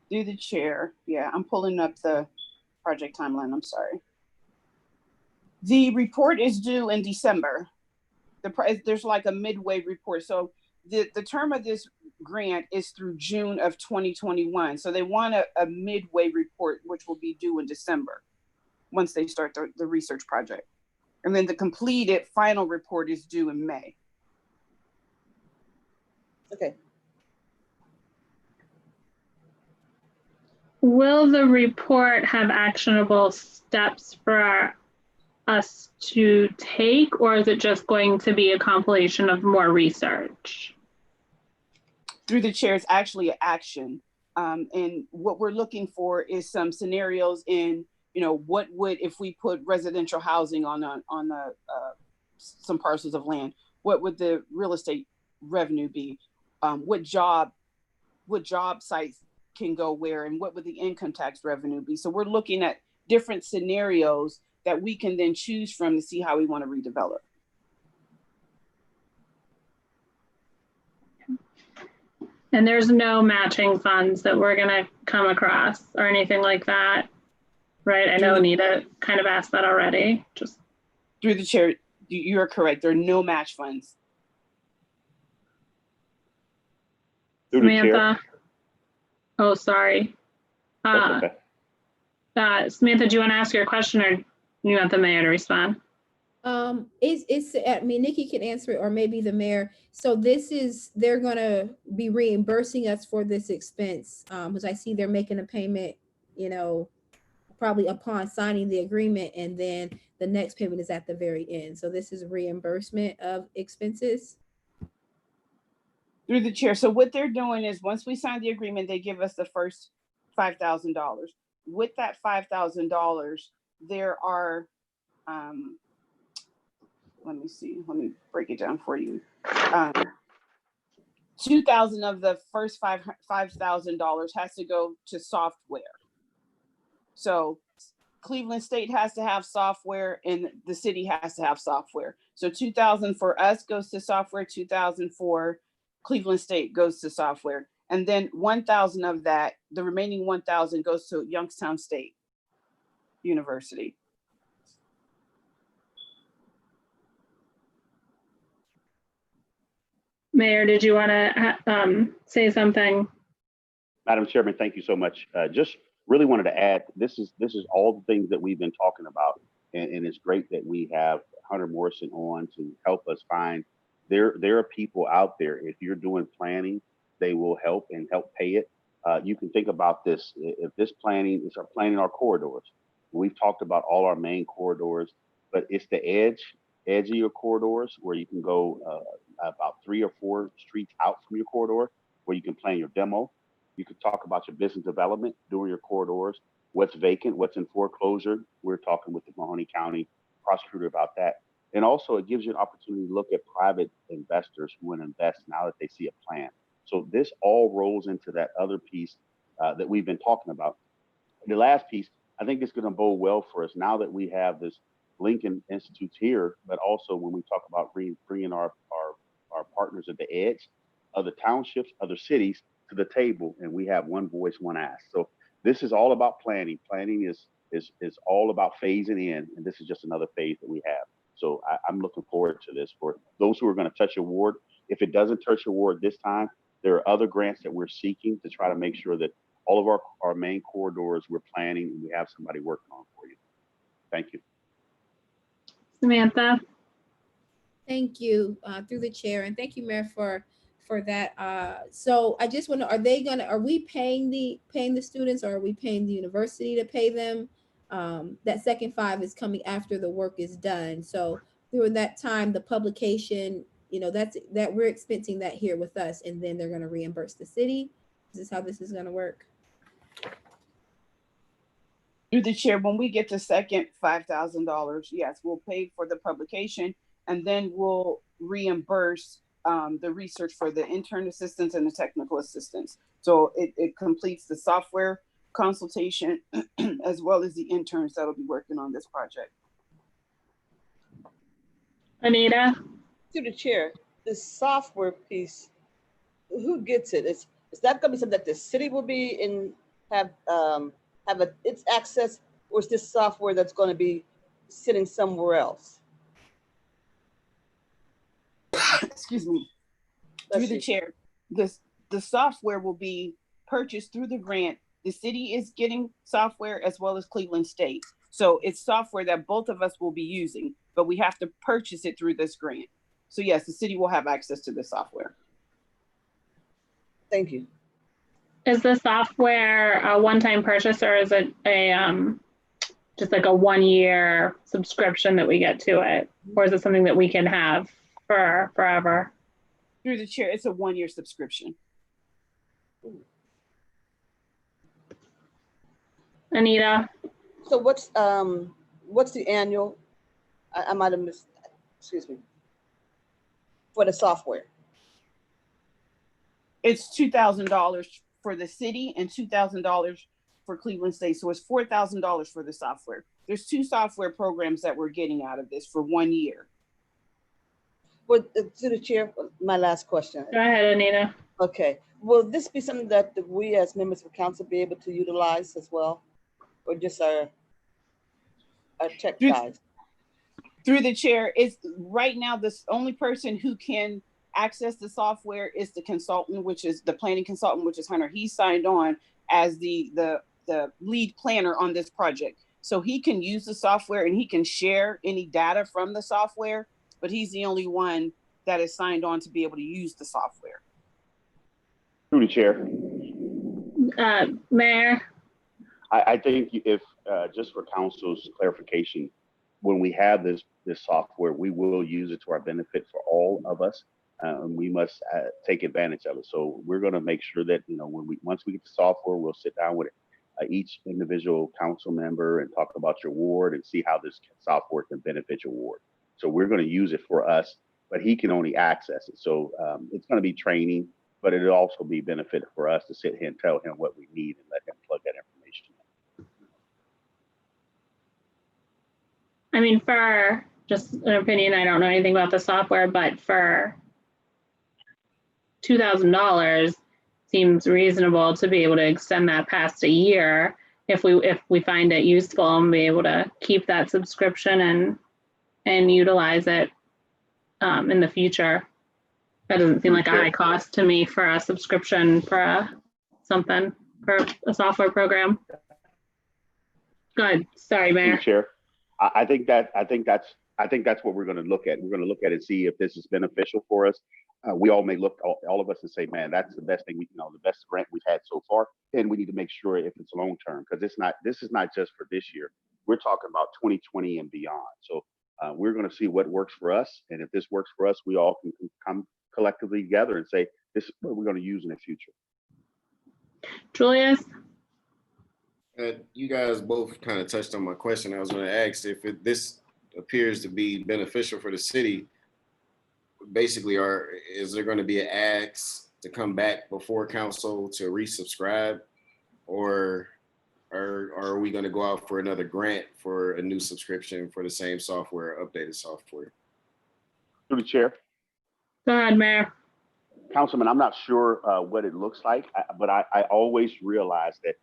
Through the chair. Yeah, I'm pulling up the project timeline. I'm sorry. The report is due in December. There's like a midway report. So the term of this grant is through June of 2021. So they want a midway report, which will be due in December once they start the research project. And then the completed final report is due in May. Okay. Will the report have actionable steps for us to take, or is it just going to be a compilation of more research? Through the chair, it's actually an action. And what we're looking for is some scenarios in, what would, if we put residential housing on some parcels of land, what would the real estate revenue be? What job sites can go where, and what would the income tax revenue be? So we're looking at different scenarios that we can then choose from to see how we want to redevelop. And there's no matching funds that we're gonna come across or anything like that, right? I know Anita kind of asked that already. Just through the chair, you're correct. There are no match funds. Samantha. Oh, sorry. That's okay. Samantha, do you want to ask your question, or you want the mayor to respond? Nikki can answer it, or maybe the mayor. So they're gonna be reimbursing us for this expense, because I see they're making a payment, probably upon signing the agreement, and then the next payment is at the very end. So this is reimbursement of expenses. Through the chair. So what they're doing is, once we sign the agreement, they give us the first $5,000. With that $5,000, there are, let me break it down for you. 2,000 of the first $5,000 has to go to software. So Cleveland State has to have software, and the city has to have software. So 2,000 for us goes to software, 2,000 for Cleveland State goes to software. And then 1,000 of that, the remaining 1,000 goes to Youngstown State University. Mayor, did you want to say something? Madam Chairman, thank you so much. Just really wanted to add, this is all the things that we've been talking about. And it's great that we have Hunter Morrison on to help us find. There are people out there, if you're doing planning, they will help pay it. You can think about this. If this planning is planning our corridors, we've talked about all our main corridors, but it's the edge of your corridors where you can go about 3 or 4 streets out from your corridor, where you can plan your demo. You could talk about your business development during your corridors, what's vacant, what's in foreclosure. We're talking with the Mahoney County prosecutor about that. And also it gives you an opportunity to look at private investors who want to invest now that they see a plan. So this all rolls into that other piece that we've been talking about. The last piece, I think it's going to bode well for us now that we have this Lincoln Institutes here, but also when we talk about bringing our partners at the edge, other townships, other cities to the table, and we have one voice, one ask. So this is all about planning. Planning is all about phasing in, and this is just another phase that we have. So I'm looking forward to this for those who are going to touch award. If it doesn't touch award this time, there are other grants that we're seeking to try to make sure that all of our main corridors we're planning and we have somebody working on for you. Thank you. Samantha. Thank you, through the chair, and thank you, Mayor, for that. So I just want to, are we paying the students, or are we paying the university to pay them? That second 5 is coming after the work is done. So during that time, the publication, that we're expensing that here with us, and then they're going to reimburse the city. Is this how this is going to work? Through the chair, when we get the second $5,000, yes, we'll pay for the publication, and then we'll reimburse the research for the intern assistants and the technical assistants. So it completes the software consultation as well as the interns that'll be working on this project. Anita? To the chair, the software piece, who gets it? Is that going to be something that the city will be have its access, or is this software that's going to be sitting somewhere else? Excuse me. Through the chair, the software will be purchased through the grant. The city is getting software as well as Cleveland State. So it's software that both of us will be using, but we have to purchase it through this grant. So yes, the city will have access to this software. Thank you. Is the software a one-time purchase, or is it just like a 1-year subscription that we get to it? Or is it something that we can have for forever? Through the chair, it's a 1-year subscription. Anita? So what's the annual? I might have missed, excuse me, for the software? It's $2,000 for the city and $2,000 for Cleveland State. So it's $4,000 for the software. There's 2 software programs that we're getting out of this for 1 year. Well, to the chair, my last question. Go ahead, Anita. Okay. Will this be something that we as members of council be able to utilize as well? Or just our tech guys? Through the chair, it's right now the only person who can access the software is the consultant, which is the planning consultant, which is Hunter. He signed on as the lead planner on this project. So he can use the software and he can share any data from the software, but he's the only one that is signed on to be able to use the software. Through the chair. Mayor? I think if, just for council's clarification, when we have this software, we will use it to our benefit for all of us. And we must take advantage of it. So we're going to make sure that, once we get the software, we'll sit down with each individual council member and talk about your ward and see how this software can benefit your ward. So we're going to use it for us, but he can only access it. So it's going to be training, but it'll also be benefit for us to sit here and tell him what we need and let him plug that information in. I mean, for just an opinion, I don't know anything about the software, but for $2,000 seems reasonable to be able to extend that past a year if we find it useful and be able to keep that subscription and utilize it in the future. That doesn't seem like a high cost to me for a subscription for a software program. Good. Sorry, Mayor. Chair, I think that's what we're going to look at. We're going to look at it and see if this is beneficial for us. We all may look, all of us, and say, man, that's the best thing the best grant we've had so far. And we need to make sure if it's long term, because this is not just for this year. We're talking about 2020 and beyond. So we're going to see what works for us. And if this works for us, we all can come collectively together and say, this is what we're going to use in the future. Julius? You guys both kind of touched on my question. I was going to ask if this appears to be beneficial for the city. Basically, is there going to be an ask to come back before council to resubscribe, or are we going to go out for another grant for a new subscription for the same software, updated software? Through the chair. Go ahead, Mayor. Councilman, I'm not sure what it looks like, but I always realize that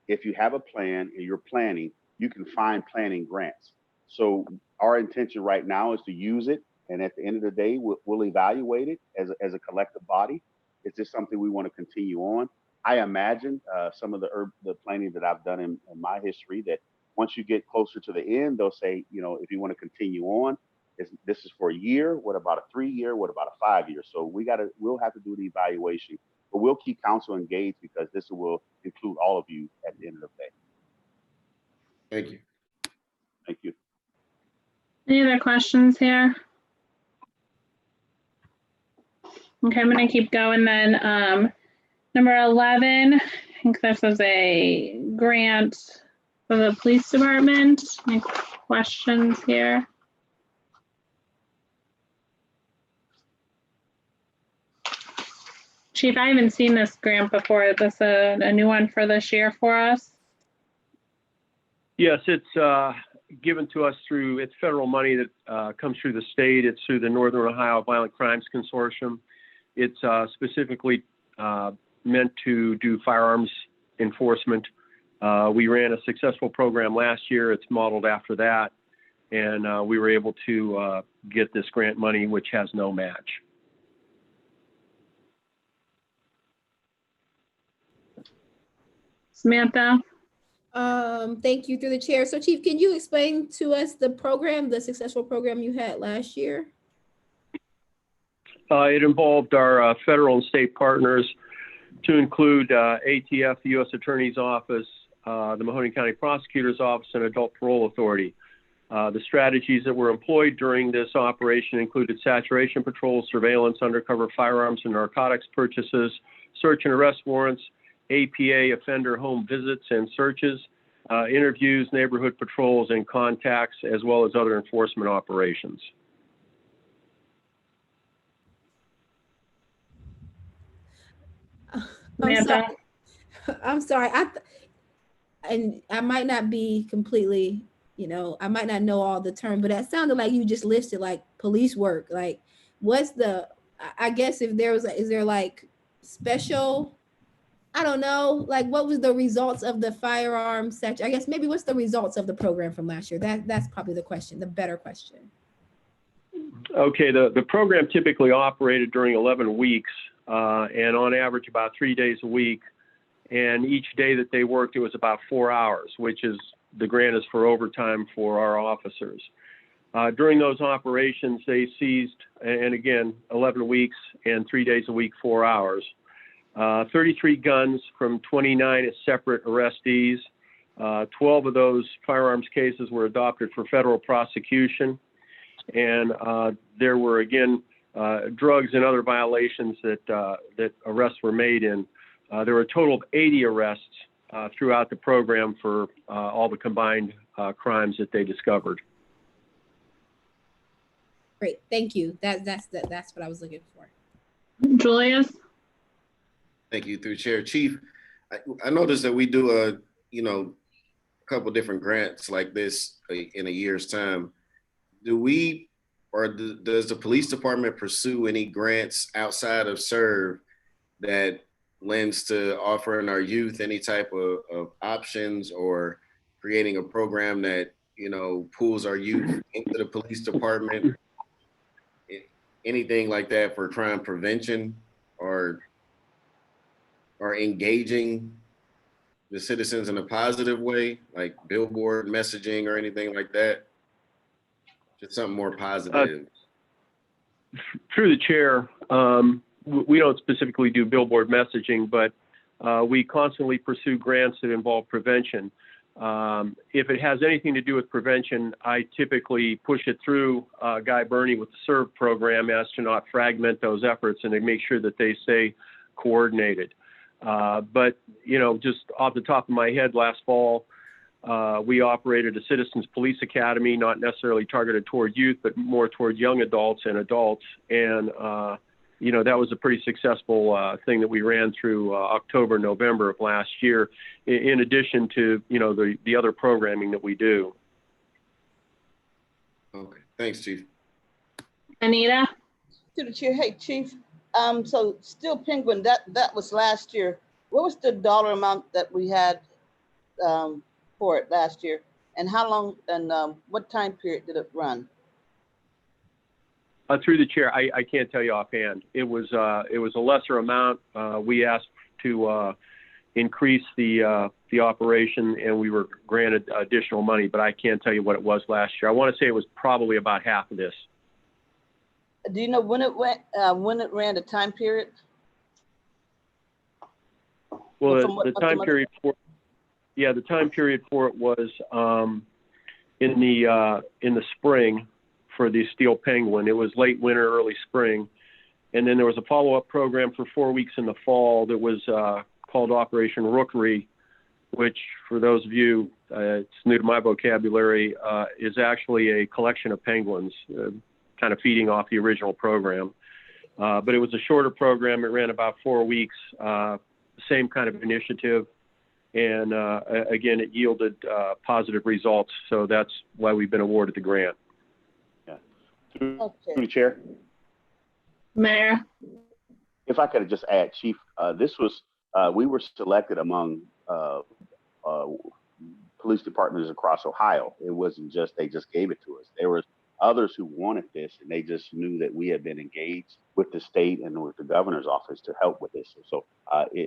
if you have a plan and you're planning, you can find planning grants. So our intention right now is to use it. And at the end of the day, we'll evaluate it as a collective body. Is this something we want to continue on? I imagine some of the planning that I've done in my history that once you get closer to the end, they'll say, if you want to continue on, this is for a year. What about a 3-year? What about a 5-year? So we'll have to do the evaluation, but we'll keep council engaged because this will include all of you at the end of the day. Thank you. Thank you. Any other questions here? Okay, I'm going to keep going then. Number 11, I think this is a grant for the police department. Any questions here? Chief, I haven't seen this grant before. Is this a new one for this year for us? Yes, it's given to us through, it's federal money that comes through the state. It's through the Northern Ohio Violent Crimes Consortium. It's specifically meant to do firearms enforcement. We ran a successful program last year. It's modeled after that. And we were able to get this grant money, which has no match. Samantha? Thank you through the chair. So Chief, can you explain to us the program, the successful program you had last year? It involved our federal and state partners to include ATF, the U.S. Attorney's Office, the Mahoning County Prosecutor's Office, and Adult Parole Authority. The strategies that were employed during this operation included saturation patrol, surveillance, undercover firearms and narcotics purchases, search and arrest warrants, APA offender home visits and searches, interviews, neighborhood patrols and contacts, as well as other enforcement operations. I'm sorry. And I might not be completely, I might not know all the term, but that sounded like you just listed like police work. Like, what's the, I guess if there was, is there like special, I don't know, like what was the results of the firearm section? I guess maybe what's the results of the program from last year? That's probably the question, the better question. Okay, the program typically operated during 11 weeks and on average about 3 days a week. And each day that they worked, it was about 4 hours, which is, the grant is for overtime for our officers. During those operations, they seized, and again, 11 weeks and 3 days a week, 4 hours, 33 guns from 29 separate arrestees. 12 of those firearms cases were adopted for federal prosecution. And there were, again, drugs and other violations that arrests were made in. There were a total of 80 arrests throughout the program for all the combined crimes that they discovered. Great, thank you. That's what I was looking for. Julius? Thank you, through chair. Chief, I noticed that we do a couple different grants like this in a year's time. Do we, or does the police department pursue any grants outside of SERVE that lends to offering our youth any type of options, or creating a program that, pulls our youth into the police department, anything like that for crime prevention, or engaging the citizens in a positive way, like billboard messaging or anything like that? Just something more positive. Through the chair, we don't specifically do billboard messaging, but we constantly pursue grants that involve prevention. If it has anything to do with prevention, I typically push it through Guy Burney with the SERVE program as to not fragment those efforts and to make sure that they stay coordinated. But, just off the top of my head, last fall, we operated a Citizens Police Academy, not necessarily targeted toward youth, but more toward young adults and adults. And, that was a pretty successful thing that we ran through October, November of last year, in addition to, the other programming that we do. Okay, thanks, Chief. Anita? To the chair, hey, Chief. So Steel Penguin, that was last year. What was the dollar amount that we had for it last year? And how long and what time period did it run? Through the chair, I can't tell you offhand. It was a lesser amount. We asked to increase the operation, and we were granted additional money, but I can't tell you what it was last year. I want to say it was probably about half of this. Do you know when it went? When it ran, the time period? Well, the time period for it was in the spring for the Steel Penguin. It was late winter, early spring, and then there was a follow-up program for 4 weeks in the fall that was called Operation Rookery, which, for those of you, it's new to my vocabulary, is actually a collection of penguins, kind of feeding off the original program. But it was a shorter program. It ran about 4 weeks, same kind of initiative. And again, it yielded positive results. So that's why we've been awarded the grant. Through the chair. Mayor. If I could just add, Chief, this was, we were selected among police departments across Ohio. It wasn't just, they just gave it to us. There was others who wanted this, and they just knew that we had been engaged with the state and with the governor's office to help with this. So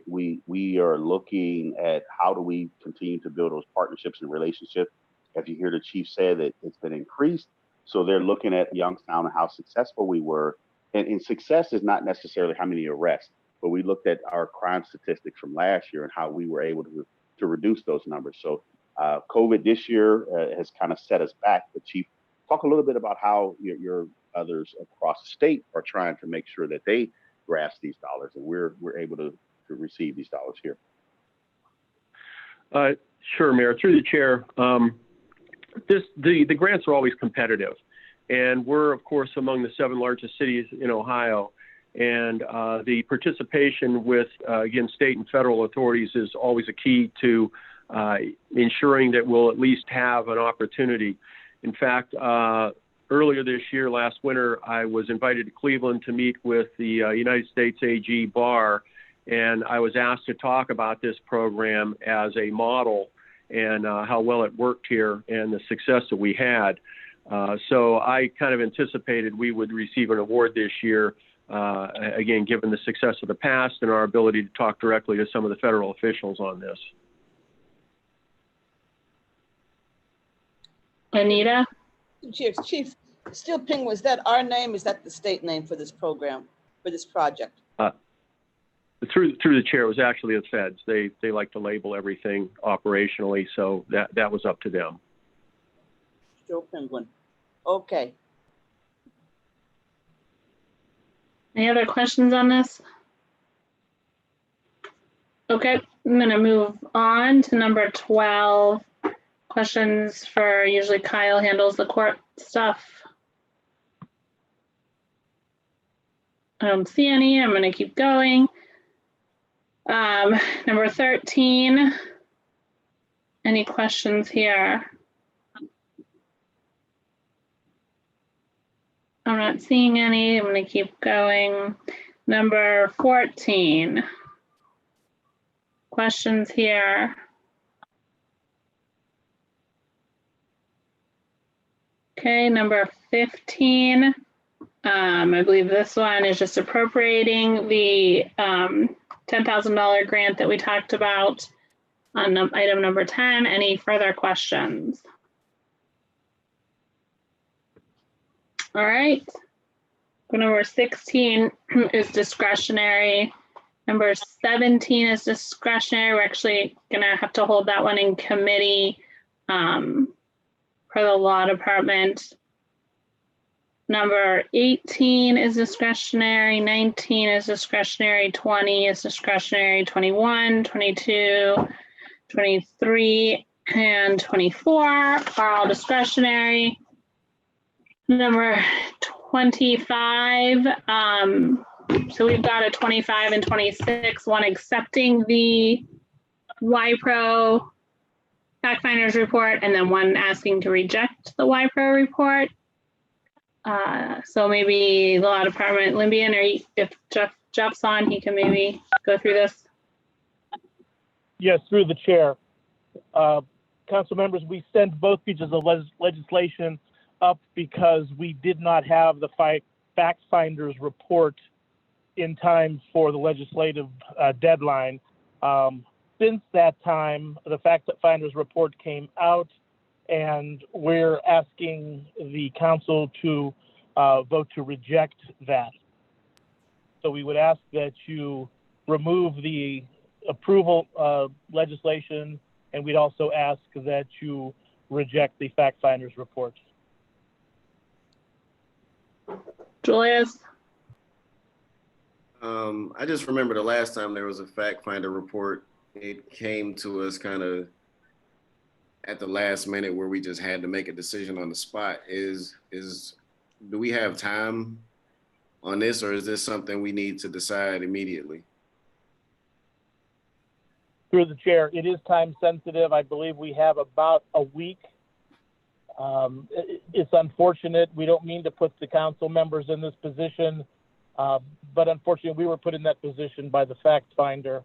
we are looking at how do we continue to build those partnerships and relationships. If you hear the chief say that it's been increased, so they're looking at Youngstown and how successful we were. And success is not necessarily how many arrests, but we looked at our crime statistics from last year and how we were able to reduce those numbers. So COVID this year has kind of set us back. But Chief, talk a little bit about how your others across the state are trying to make sure that they grasp these dollars and we're able to receive these dollars here. Sure, Mayor. Through the chair, the grants are always competitive. And we're, of course, among the 7 largest cities in Ohio. And the participation with, again, state and federal authorities is always a key to ensuring that we'll at least have an opportunity. In fact, earlier this year, last winter, I was invited to Cleveland to meet with the United States AG Barr, and I was asked to talk about this program as a model and how well it worked here and the success that we had. So I kind of anticipated we would receive an award this year, again, given the success of the past and our ability to talk directly to some of the federal officials on this. Anita? Chief, Steel Penguin, is that our name? Is that the state name for this program, for this project? Through the chair, it was actually the feds. They like to label everything operationally, so that was up to them. Steel Penguin. Okay. Any other questions on this? Okay, I'm gonna move on to number 12. Questions for, usually Kyle handles the court stuff. I don't see any. I'm gonna keep going. Number 13. Any questions here? I'm not seeing any. I'm going to keep going. Number 14. Questions here? Okay, number 15. I believe this one is just appropriating the $10,000 grant that we talked about on item number 10. Any further questions? All right. Number 16 is discretionary. Number 17 is discretionary. We're actually going to have to hold that one in committee for the law department. Number 18 is discretionary, 19 is discretionary, 20 is discretionary, 21, 22, 23, and 24 are all discretionary. Number 25, so we've got a 25 and 26, one accepting the YPRO fact finders report, and then one asking to reject the YPRO report. So maybe the law department, Limbian, or if Jeff's on, he can maybe go through this. Yes, through the chair. Council members, we sent both pieces of legislation up because we did not have the fact finders report in time for the legislative deadline. Since that time, the fact finders report came out, and we're asking the council to vote to reject that. So we would ask that you remove the approval legislation, and we'd also ask that you reject the fact finders report. Julius? I just remember the last time there was a fact finder report, it came to us kind of at the last minute where we just had to make a decision on the spot. Do we have time on this, or is this something we need to decide immediately? Through the chair, it is time sensitive. I believe we have about a week. It's unfortunate. We don't mean to put the council members in this position, but unfortunately, we were put in that position by the fact finder.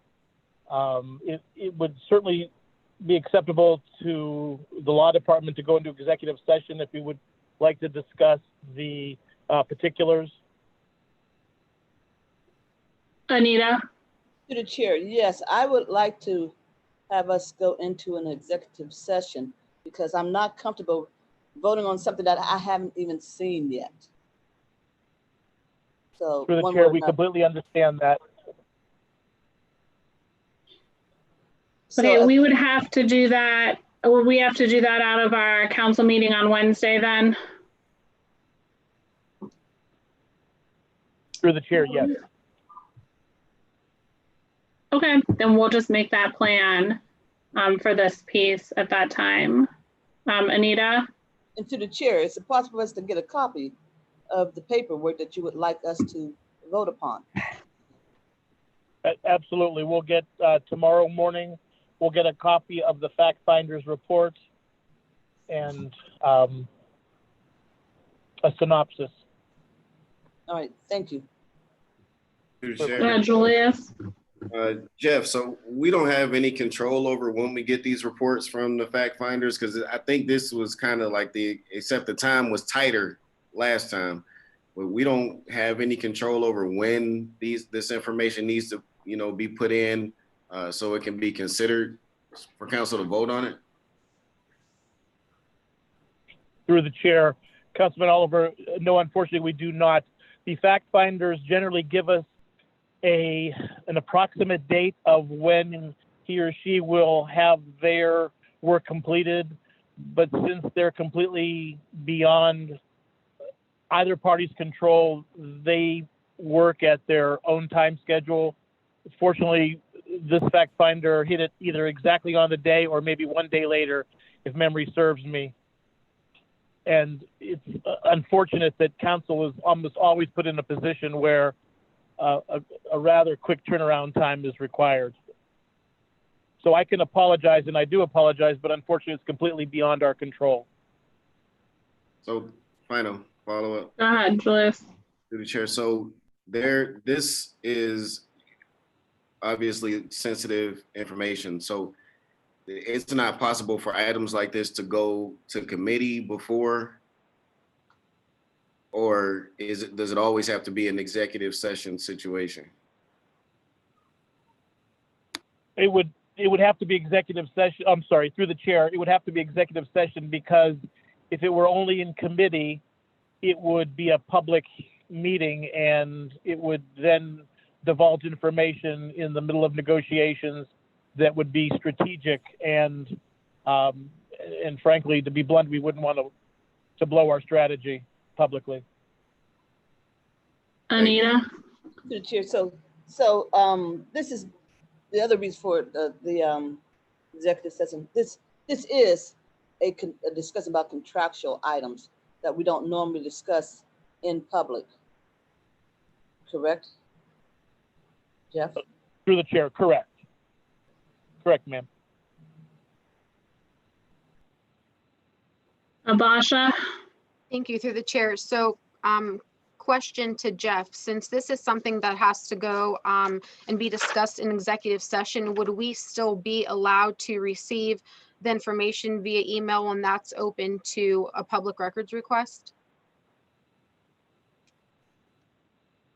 It would certainly be acceptable to the law department to go into executive session if we would like to discuss the particulars. Anita? To the chair, yes, I would like to have us go into an executive session because I'm not comfortable voting on something that I haven't even seen yet. So Through the one chair, word we not- completely understand that. Okay, we would have to do that, or we have to do that out of our council meeting on Wednesday then? Through the chair, yes. Okay, then we'll just make that plan for this piece at that time. Anita? And to the chair, is it possible for us to get a copy of the paperwork that you would like us to vote upon? Absolutely. We'll get tomorrow morning, we'll get a copy of the fact finder's report and a synopsis. All right, thank you. Julius? Jeff, so we don't have any control over when we get these reports from the fact finders, because I think this was kind of like except the time was tighter last time, but we don't have any control over when this information needs to, be put in so it can be considered for council to vote on it. Through the chair, Councilman Oliver, no, unfortunately, we do not. The fact finders generally give us an approximate date of when he or she will have their work completed, but since they're completely beyond either party's control, they work at their own time schedule. Fortunately, this fact finder hit it either exactly on the day or maybe one day later, if memory serves me. And it's unfortunate that council is almost always put in a position where a rather quick turnaround time is required. So I can apologize, and I do apologize, but unfortunately it's completely beyond our control. So final follow-up. Go ahead, Julius. Through the chair. So this is obviously sensitive information. So it's not possible for items like this to go to committee before, or does it always have to be an executive session situation? It would have to be executive session. I'm sorry, through the chair, it would have to be executive session because if it were only in committee, it would be a public meeting and it would then divulge information in the middle of negotiations that would be strategic and frankly, to be blunt, we wouldn't want to blow our strategy publicly. Anita? To the chair, so this is the other reason for the executive session. This is a discussion about contractual items that we don't normally discuss in public. Correct? Jeff? Through the chair, correct. Correct, ma'am. Abasha? Thank you, through the chair. So question to Jeff, since this is something that has to go and be discussed in executive session, would we still be allowed to receive the information via email when that's open to a public records request?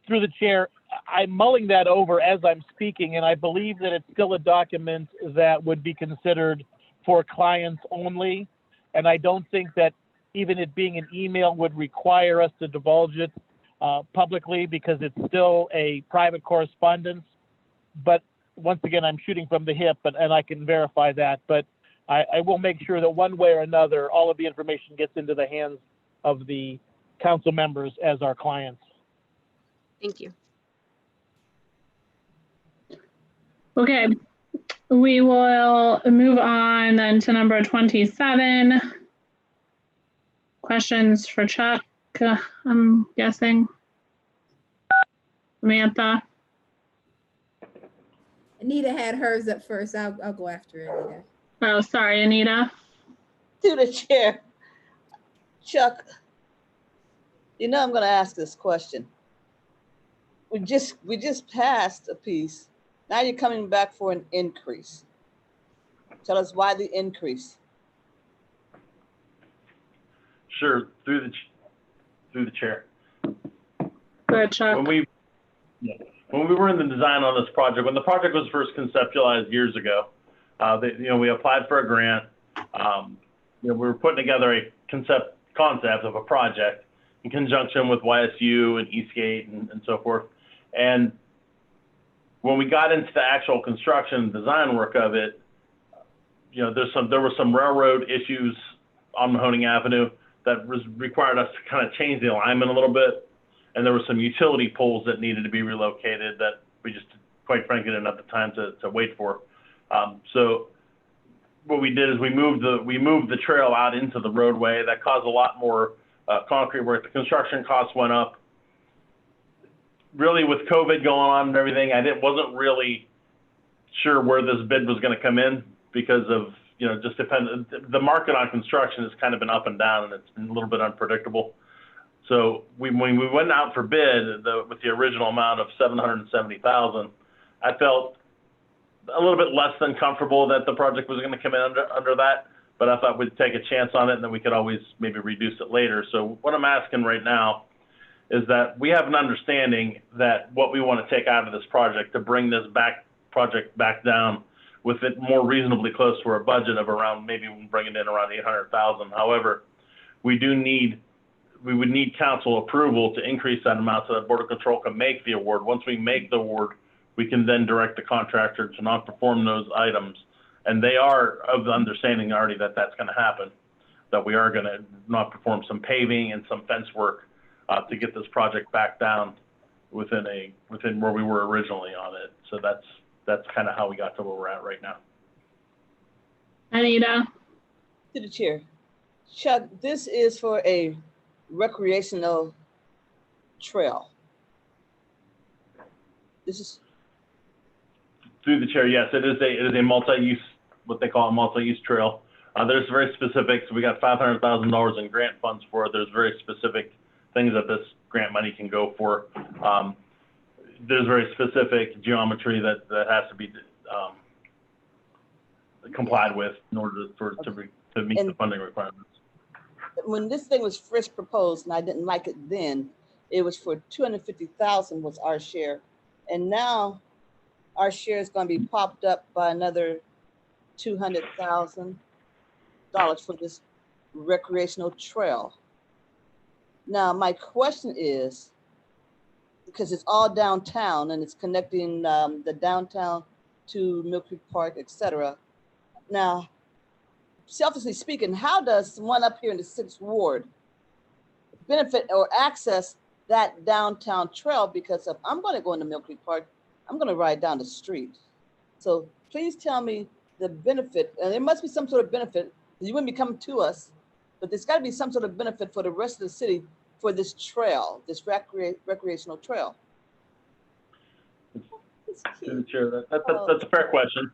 Through the chair, I'm mulling that over as I'm speaking, and I believe that it's still a document that would be considered for clients only. And I don't think that even it being an email would require us to divulge it publicly because it's still a private correspondence. But once again, I'm shooting from the hip, and I can verify that. But I will make sure that one way or another, all of the information gets into the hands of the council members as our clients. Thank you. Okay, we will move on then to number 27. Questions for Chuck, I'm guessing. Samantha? Anita had hers up first. I'll go after Anita. Oh, sorry, Anita. To the chair. Chuck, you know I'm gonna ask this question. We just passed a piece. Now you're coming back for an increase. Tell us why the increase. Sure, through the chair. Go ahead, Chuck. When we were in the design on this project, when the project was first conceptualized years ago, we applied for a grant. We were putting together a concept of a project in conjunction with YSU and Eastgate and so forth. And when we got into the actual construction design work of it, there were some railroad issues on Mahoning Avenue that required us to kind of change the alignment a little bit. And there were some utility poles that needed to be relocated that we just, quite frankly, didn't have the time to wait for. So what we did is we moved the trail out into the roadway. That caused a lot more concrete work. The construction costs went up. Really, with COVID going on and everything, wasn't really sure where this bid was going to come in because of just the market on construction has kind of been up and down, and it's been a little bit unpredictable. So when we went out for bid with the original amount of $770,000, I felt a little bit less than comfortable that the project was going to come in under that, but I thought we'd take a chance on it and then we could always maybe reduce it later. So what I'm asking right now is that we have an understanding that what we want to take out of this project to bring this project back down with it more reasonably close to our budget of around, maybe we can bring it in around 800,000. However, we would need council approval to increase that amount so that Border Control can make the award. Once we make the award, we can then direct the contractor to not perform those items. And they are of the understanding already that that's going to happen, that we are going to not perform some paving and some fence work to get this project back down within where we were originally on it. So that's kind of how we got to where we're at right now. Anita? To the chair. Chuck, this is for a recreational trail. This is through the chair. Yes, it is a multi-use, what they call a multi-use trail. There's very specific. So we got $500,000 in grant funds for it. There's very specific things that this grant money can go for. There's very specific geometry that has to be complied with in order to meet the funding requirements. When this thing was first proposed, and I didn't like it then, it was for $250,000 was our share, and now our share is going to be popped up by another $200,000 for this recreational trail. Now, my question is, because it's all downtown and it's connecting the downtown to Mill Creek Park, etc. Now, selfishly speaking, how does someone up here in the 6th Ward benefit or access that downtown trail? Because if I'm going to go into Mill Creek Park, I'm going to ride down the street. So please tell me the benefit, and there must be some sort of benefit. You wouldn't be coming to us, but there's got to be some sort of benefit for the rest of the city for this trail, this recreational trail. Sure, that's a fair question.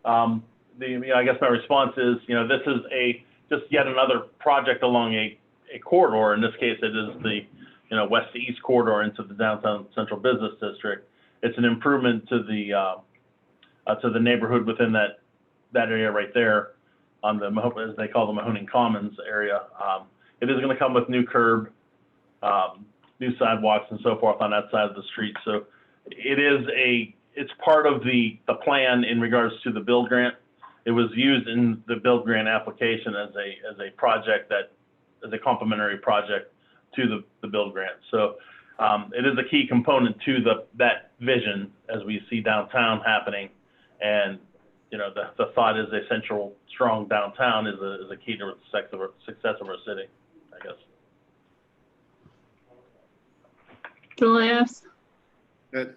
I guess my response is, this is just yet another project along a corridor. In this case, it is the west to east corridor into the downtown central business district. It's an improvement to the neighborhood within that area right there on the, as they call the Mahoning Commons area. It is going to come with new curb, new sidewalks and so forth on that side of the street. So it's part of the plan in regards to the build grant. It was used in the build grant application as a project as a complementary project to the build grant. So it is a key component to that vision as we see downtown happening. And the thought is a central, strong downtown is a key to the success of our city, I guess. Julius?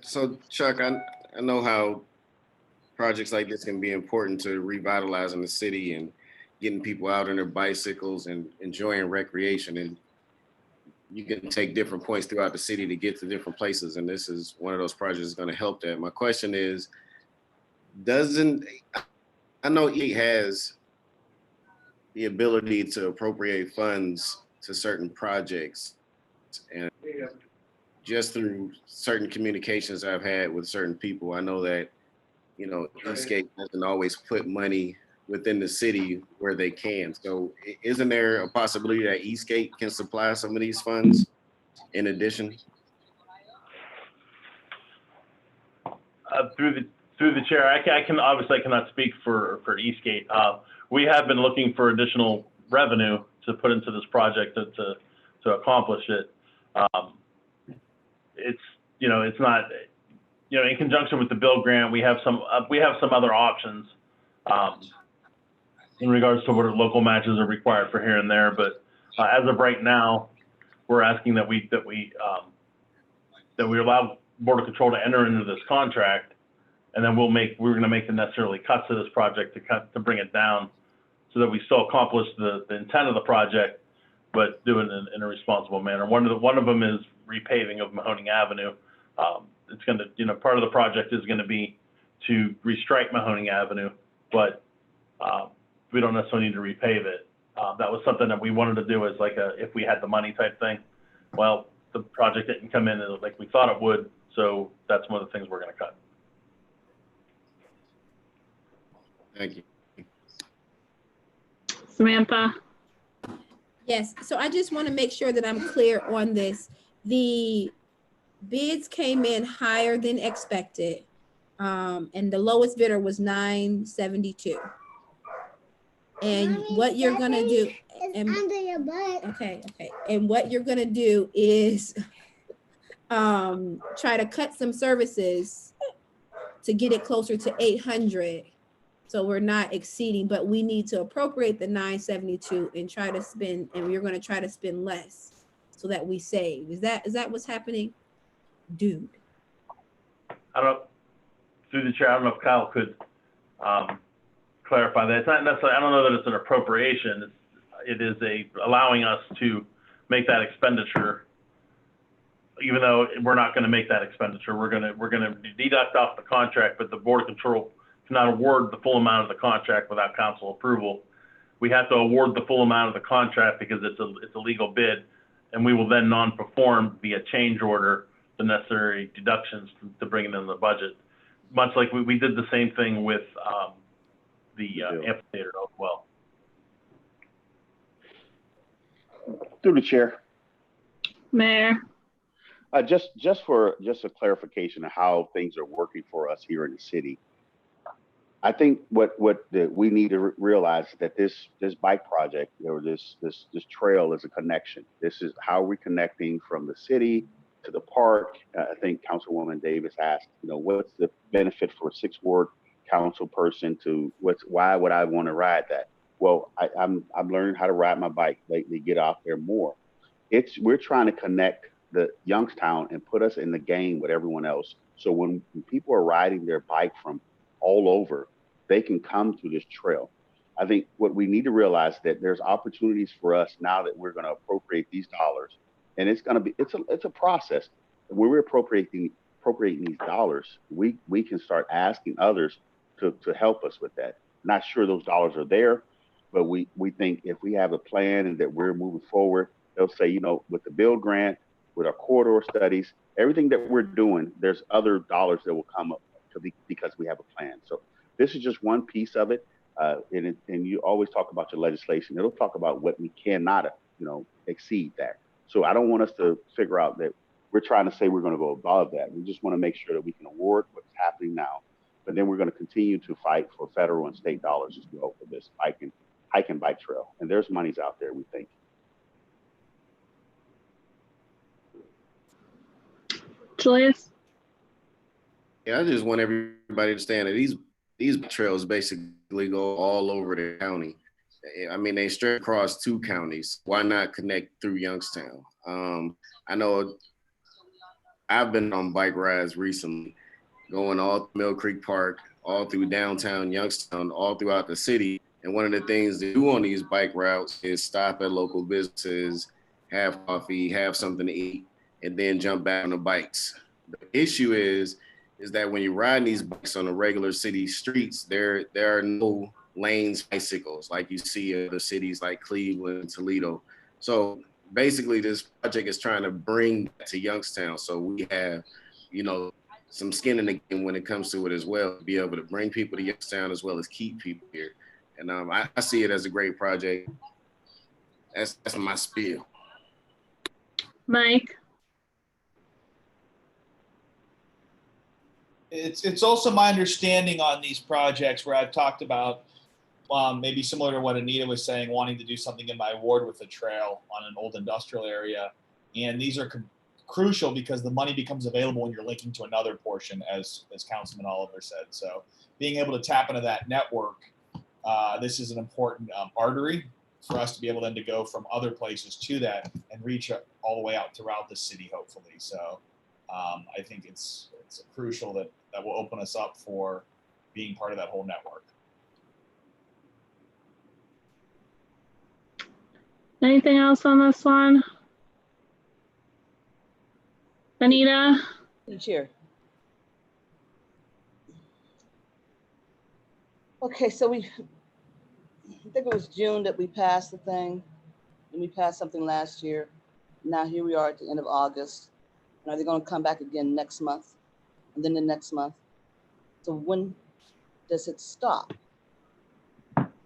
So Chuck, I know how projects like this can be important to revitalizing the city and getting people out on their bicycles and enjoying recreation. And you can take different points throughout the city to get to different places. And this is one of those projects that's going to help that. My question is, I know he has the ability to appropriate funds to certain projects, and just through certain communications I've had with certain people, I know that, you know, Eastgate doesn't always put money within the city where they can. So isn't there a possibility that Eastgate can supply some of these funds in addition? Through the chair, I cannot speak for Eastgate. We have been looking for additional revenue to put into this project to accomplish it. It's not, in conjunction with the bill grant, we have some other options in regards to what local matches are required for here and there. But as of right now, we're asking that we allow Border Control to enter into this contract, and then we're going to make the necessarily cuts to this project to bring it down, so that we still accomplish the intent of the project, but do it in a responsible manner. One of them is repaving of Mahoning Avenue. It's going to, part of the project is going to be to restripe Mahoning Avenue, but we don't necessarily need to repave it. That was something that we wanted to do as if we had the money type thing. Well, the project didn't come in like we thought it would, so that's one of the things we're going to cut. Thank you. Samantha? Yes, so I just want to make sure that I'm clear on this. The bids came in higher than expected, and the lowest bidder was $972. And what you're gonna do, okay, and what you're gonna do is try to cut some services to get it closer to 800. So we're not exceeding, but we need to appropriate the 972 and try to spend, and we're going to try to spend less so that we save. Is that what's happening? Dude. Through the chair, I don't know if Kyle could clarify that. It's not necessarily, I don't know that it's an appropriation. It is allowing us to make that expenditure, even though we're not going to make that expenditure. We're going to deduct off the contract, but the Board of Control cannot award the full amount of the contract without council approval. We have to award the full amount of the contract because it's a legal bid, and we will then non-perform via change order the necessary deductions to bring it in the budget. Much like we did the same thing with the amphitheater as well. Through the chair. Mayor. Just a clarification of how things are working for us here in the city. I think what we need to realize is that this bike project or this trail is a connection. This is how we're connecting from the city to the park. I think Councilwoman Davis asked, what's the benefit for a Sixth Ward council person why would I want to ride that? Well, I've learned how to ride my bike lately, get out there more. We're trying to connect the Youngstown and put us in the game with everyone else. So when people are riding their bike from all over, they can come to this trail. I think what we need to realize that there's opportunities for us now that we're going to appropriate these dollars, and it's a process. When we're appropriating these dollars, we can start asking others to help us with that. Not sure those dollars are there, but we think if we have a plan and that we're moving forward, they'll say, with the build grant, with our corridor studies, everything that we're doing, there's other dollars that will come up because we have a plan. So this is just one piece of it. And you always talk about your legislation. It'll talk about what we cannot, exceed that. So I don't want us to figure out that we're trying to say we're going to go above that. We just want to make sure that we can award what's happening now. But then we're going to continue to fight for federal and state dollars as well for this hike and bike trail. And there's monies out there, we think. Julius? Yeah, I just want everybody to understand that these trails basically go all over the county. I mean, they straight across 2 counties. Why not connect through Youngstown? I know I've been on bike rides recently, going all through Mill Creek Park, all through downtown Youngstown, all throughout the city. And one of the things they do on these bike routes is stop at local businesses, have coffee, have something to eat, and then jump back on the bikes. The issue is that when you're riding these bikes on the regular city streets, there are no lanes bicycles like you see in the cities like Cleveland and Toledo. So basically this project is trying to bring that to Youngstown. So we have, some skin in the game when it comes to it as well, to be able to bring people to Youngstown as well as keep people here. And I see it as a great project. That's my spiel. Mike? It's also my understanding on these projects where I've talked about maybe similar to what Anita was saying, wanting to do something in my ward with a trail on an old industrial area. And these are crucial because the money becomes available when you're linking to another portion, as Councilman Oliver said. So being able to tap into that network, this is an important artery for us to be able then to go from other places to that and reach all the way out throughout the city, hopefully. So I think it's crucial that will open us up for being part of that whole network. Anything else on this one? Anita? Chair. Okay, so I think it was June that we passed the thing, and we passed something last year. Now here we are at the end of August. And are they going to come back again next month? And then the next month? So when does it stop?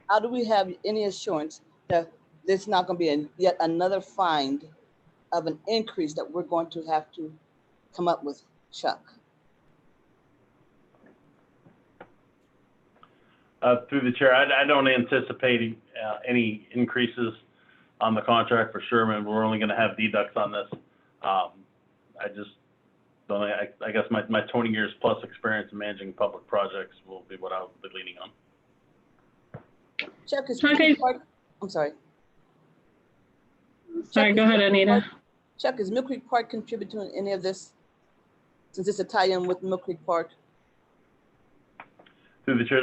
How do we have any assurance that there's not going to be yet another find of an increase that we're going to have to come up with, Chuck? Through the chair, I don't anticipate any increases on the contract for Sherman. We're only going to have deducts on this. I just don't. I guess my 20 years plus experience in managing public projects will be what I'll be leaning on. Chuck is. I'm sorry. Sorry, go ahead, Anita. Chuck, is Mill Creek Park contributing to any of this? Since it's a tie-in with Mill Creek Park. Through the chair,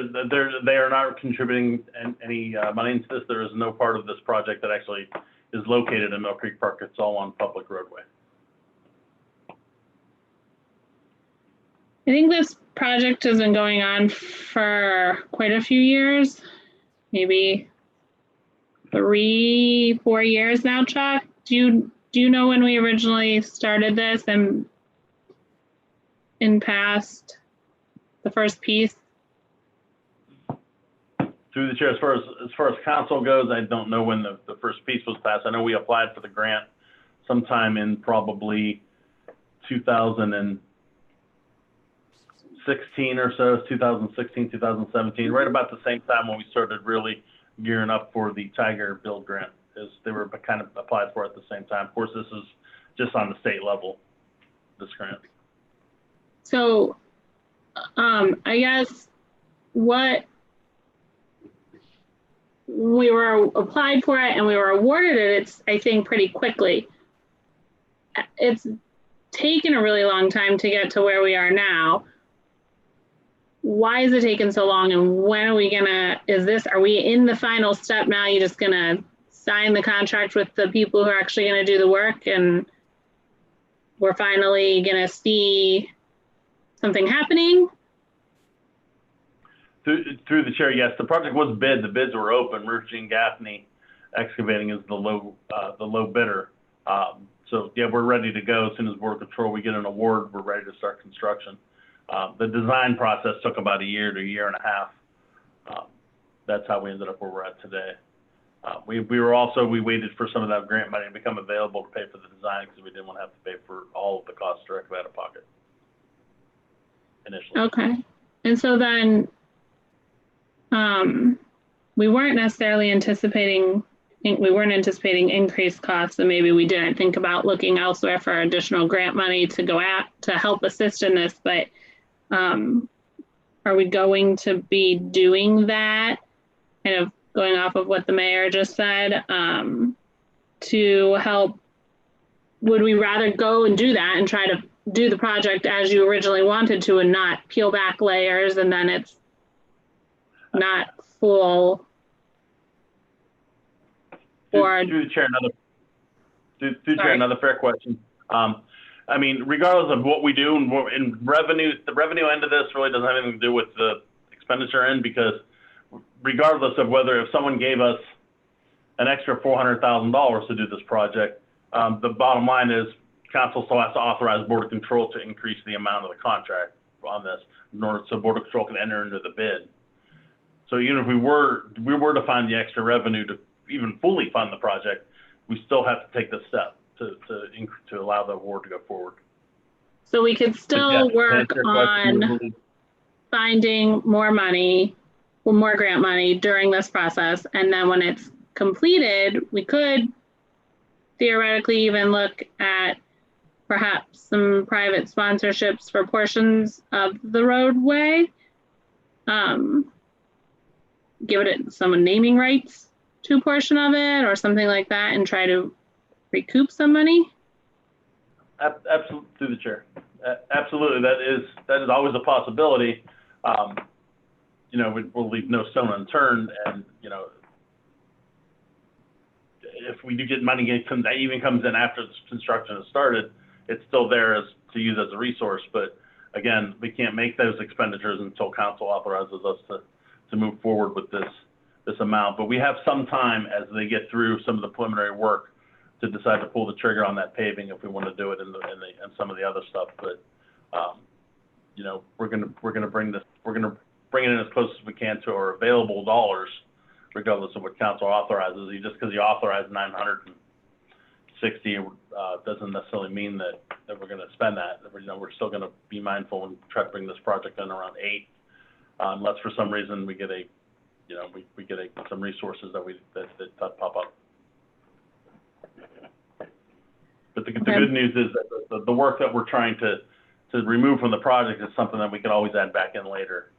they are not contributing any money into this. There is no part of this project that actually is located in Mill Creek Park. It's all on public roadway. I think this project has been going on for quite a few years, maybe 3-4 years now, Chuck. Do you know when we originally started this and past the first piece? Through the chair, as far as council goes, I don't know when the first piece was passed. I know we applied for the grant sometime in probably 2016 or so, 2016, 2017, right about the same time when we started really gearing up for the Tiger Build grant, as they were kind of applied for at the same time. Of course, this is just on the state level, this grant. So, I guess we were applied for it and we were awarded it, it's, I think, pretty quickly. It's taken a really long time to get to where we are now. Why is it taking so long, and when are we gonna, are we in the final step now? You just gonna sign the contract with the people who are actually gonna do the work, and we're finally gonna see something happening? Through the chair, yes, the project was bid. The bids were open. Murphy & Gaffney Excavating is the low bidder. So yeah, we're ready to go. As soon as Board of Control, we get an award, we're ready to start construction. The design process took about a year to a year and a half. That's how we ended up where we're at today. We waited for some of that grant money to become available to pay for the design because we didn't want to have to pay for all of the costs directly out of pocket initially. Okay, and so then we weren't anticipating increased costs, and maybe we didn't think about looking elsewhere for additional grant money to help assist in this, but are we going to be doing that, kind of going off of what the mayor just said, to help? Would we rather go and do that and try to do the project as you originally wanted to and not peel back layers and then it's not full? Or through the chair, Through the chair, another fair question. I mean, regardless of what we do in revenue, the revenue end of this really doesn't have anything to do with the expenditure end, because regardless of whether if someone gave us an extra $400,000 to do this project, the bottom line is council still has to authorize Board of Control to increase the amount of the contract on this in order so Board of Control can enter into the bid. So even if we were to find the extra revenue to even fully fund the project, we still have to take this step to allow the award to go forward. So we could still work on finding more money, or more grant money during this process. And then when it's completed, we could theoretically even look at perhaps some private sponsorships for portions of the roadway. Give it some naming rights to a portion of it or something like that and try to recoup some money. Absolutely, through the chair. Absolutely, that is always a possibility. You know, we'll leave no stone unturned, and you know, if we do get money that even comes in after the construction has started, it's still there to use as a resource. But again, we can't make those expenditures until council authorizes us to move forward with this amount. But we have some time as they get through some of the preliminary work to decide to pull the trigger on that paving if we want to do it and some of the other stuff. But you know, we're gonna bring it in as close as we can to our available dollars, regardless of what council authorizes. Just because you authorize 960 doesn't necessarily mean that we're going to spend that. You know, we're still going to be mindful and try to bring this project in around 8, unless for some reason we get some resources that pop up. But the good news is that the work that we're trying to remove from the project is something that we can always add back in later.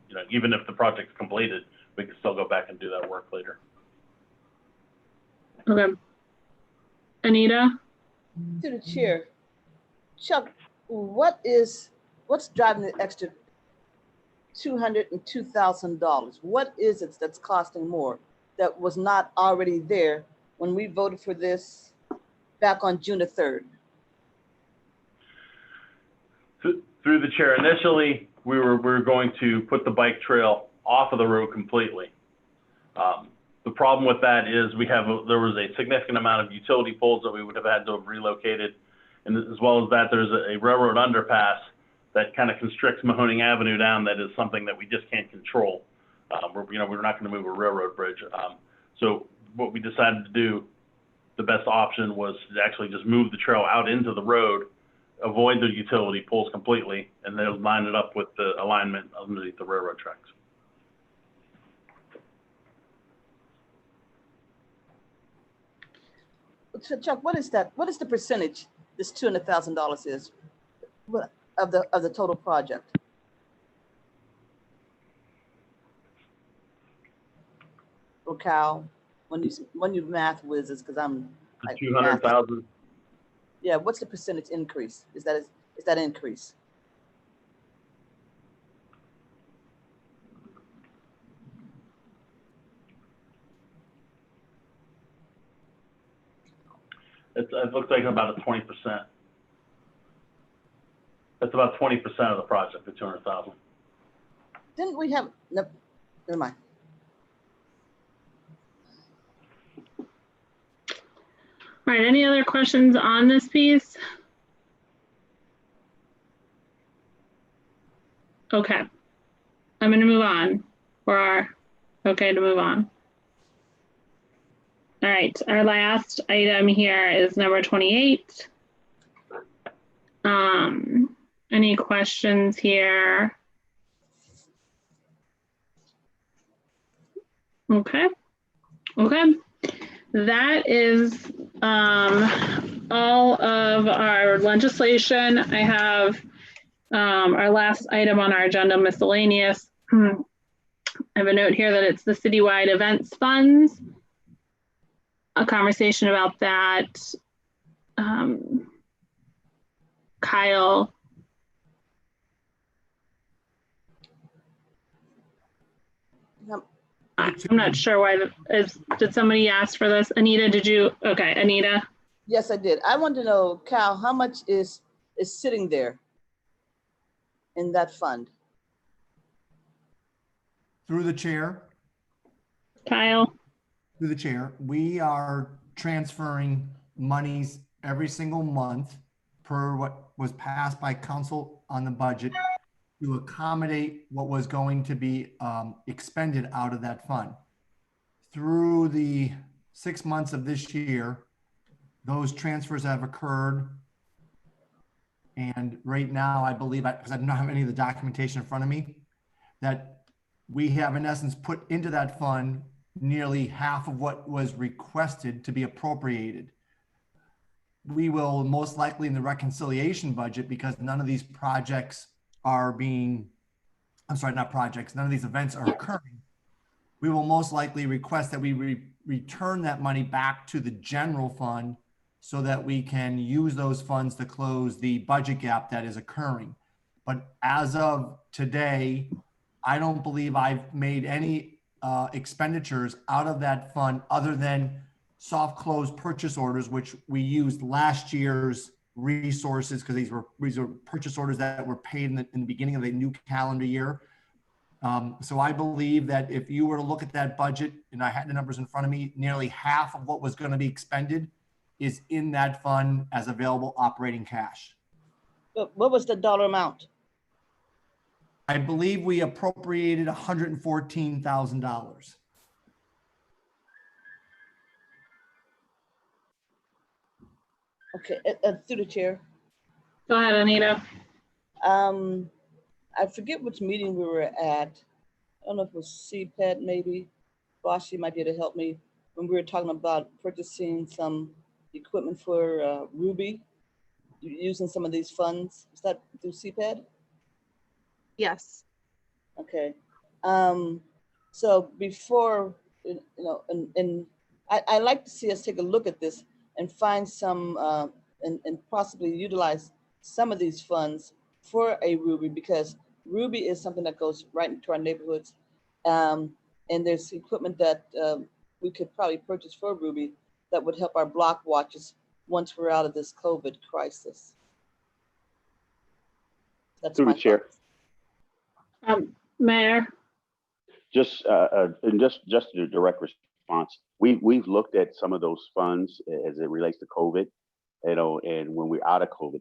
You know, even if the project's completed, we can still go back and do that work later. Okay. Anita? To the chair, Chuck, what's driving the extra $202,000? What is it that's costing more that was not already there when we voted for this back on June the 3rd? Through the chair, initially we were going to put the bike trail off of the road completely. The problem with that is there was a significant amount of utility poles that we would have had to have relocated, and as well as that, there's a railroad underpass that kind of constricts Mahoning Avenue down. That is something that we just can't control. We're not going to move a railroad bridge. So what we decided to do, the best option was to actually just move the trail out into the road, avoid the utility poles completely, and then line it up with the alignment underneath the railroad tracks. Chuck, what is that? What is the percentage this $200,000 is of the total project? Or Cal, when you math whizzes, because I'm like 200,000. Yeah, what's the percentage increase? Is that increase? It looks like about a 20%. That's about 20% of the project, the 200,000. Didn't we have? No, never mind. All right, any other questions on this piece? Okay, I'm gonna move on. Okay to move on. All right, our last item here is number 28. Any questions here? Okay. That is all of our legislation. I have our last item on our agenda, miscellaneous. I have a note here that it's the citywide events funds. A conversation about that. Kyle. I'm not sure why did somebody ask for this? Anita, did you? Okay, Anita. Yes, I did. I want to know, Cal, how much is sitting there in that fund? Through the chair, Kyle, through the chair, we are transferring monies every single month per what was passed by council on the budget to accommodate what was going to be expended out of that fund. Through the 6 months of this year, those transfers have occurred. And right now, I believe, because I don't have any of the documentation in front of me, that we have in essence put into that fund nearly half of what was requested to be appropriated. We will most likely in the reconciliation budget, because none of these projects are being, I'm sorry, not projects, none of these events are occurring. We will most likely request that we return that money back to the general fund so that we can use those funds to close the budget gap that is occurring. But as of today, I don't believe I've made any expenditures out of that fund other than soft close purchase orders, which we used last year's resources because these were purchase orders that were paid in the beginning of the new calendar year. So I believe that if you were to look at that budget, and I had the numbers in front of me, nearly half of what was going to be expended is in that fund as available operating cash. But what was the dollar amount? I believe we appropriated $114,000. Okay, through the chair. go ahead, Anita. I forget which meeting we were at. I don't know if it was CPED maybe. Boshi might be able to help me when we were talking about purchasing some equipment for Ruby, using some of these funds. Is that through CPED? Yes. Okay. So before, you know, and I like to see us take a look at this and find some, and possibly utilize some of these funds for a Ruby, because Ruby is something that goes right into our neighborhoods. And there's equipment that we could probably purchase for Ruby that would help our block watches once we're out of this COVID crisis. That's Through my the chair. Mayor, Just a direct response. We've looked at some of those funds as it relates to COVID, you know, and when we're out of COVID,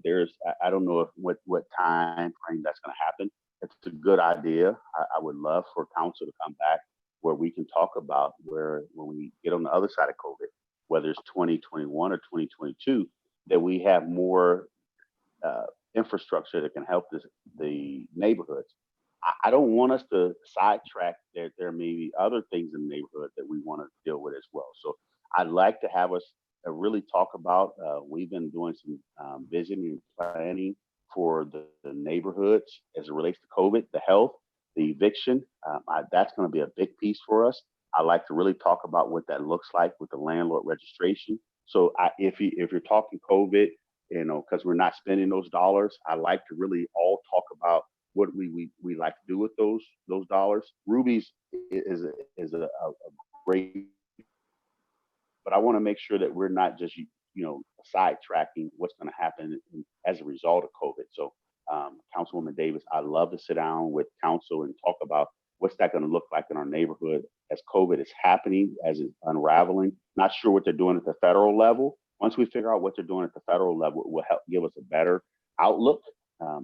I don't know what time frame that's going to happen. It's a good idea. I would love for council to come back where we can talk about when we get on the other side of COVID, whether it's 2021 or 2022, that we have more infrastructure that can help the neighborhoods. I don't want us to sidetrack. There may be other things in the neighborhood that we want to deal with as well. So I'd like to have us really talk about, we've been doing some visioning and planning for the neighborhoods as it relates to COVID, the health, the eviction. That's going to be a big piece for us. I'd like to really talk about what that looks like with the landlord registration. So if you're talking COVID, you know, because we're not spending those dollars, I like to really all talk about what we like to do with those dollars. Ruby's is a great, but I want to make sure that we're not just, you know, sidetracking what's going to happen as a result of COVID. So Councilwoman Davis, I'd love to sit down with council and talk about what's that going to look like in our neighborhood as COVID is happening, as it's unraveling. Not sure what they're doing at the federal level. Once we figure out what they're doing at the federal level, it will help give us a better outlook.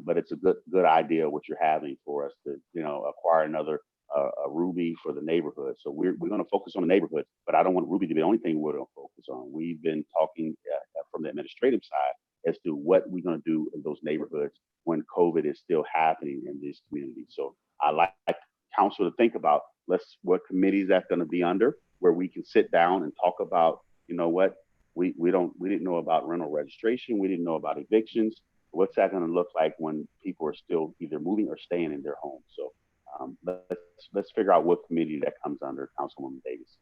But it's a good idea what you're having for us to, you know, acquire another a Ruby for the neighborhood. So we're going to focus on the neighborhood, but I don't want Ruby to be the only thing we're going to focus on. We've been talking from the administrative side as to what we're going to do in those neighborhoods when COVID is still happening in these communities. So I like council to think about what committees that's going to be under, where we can sit down and talk about, you know what, we didn't know about rental registration, we didn't know about evictions. What's that going to look like when people are still either moving or staying in their homes? So let's figure out what committee that comes under, Councilwoman Davis.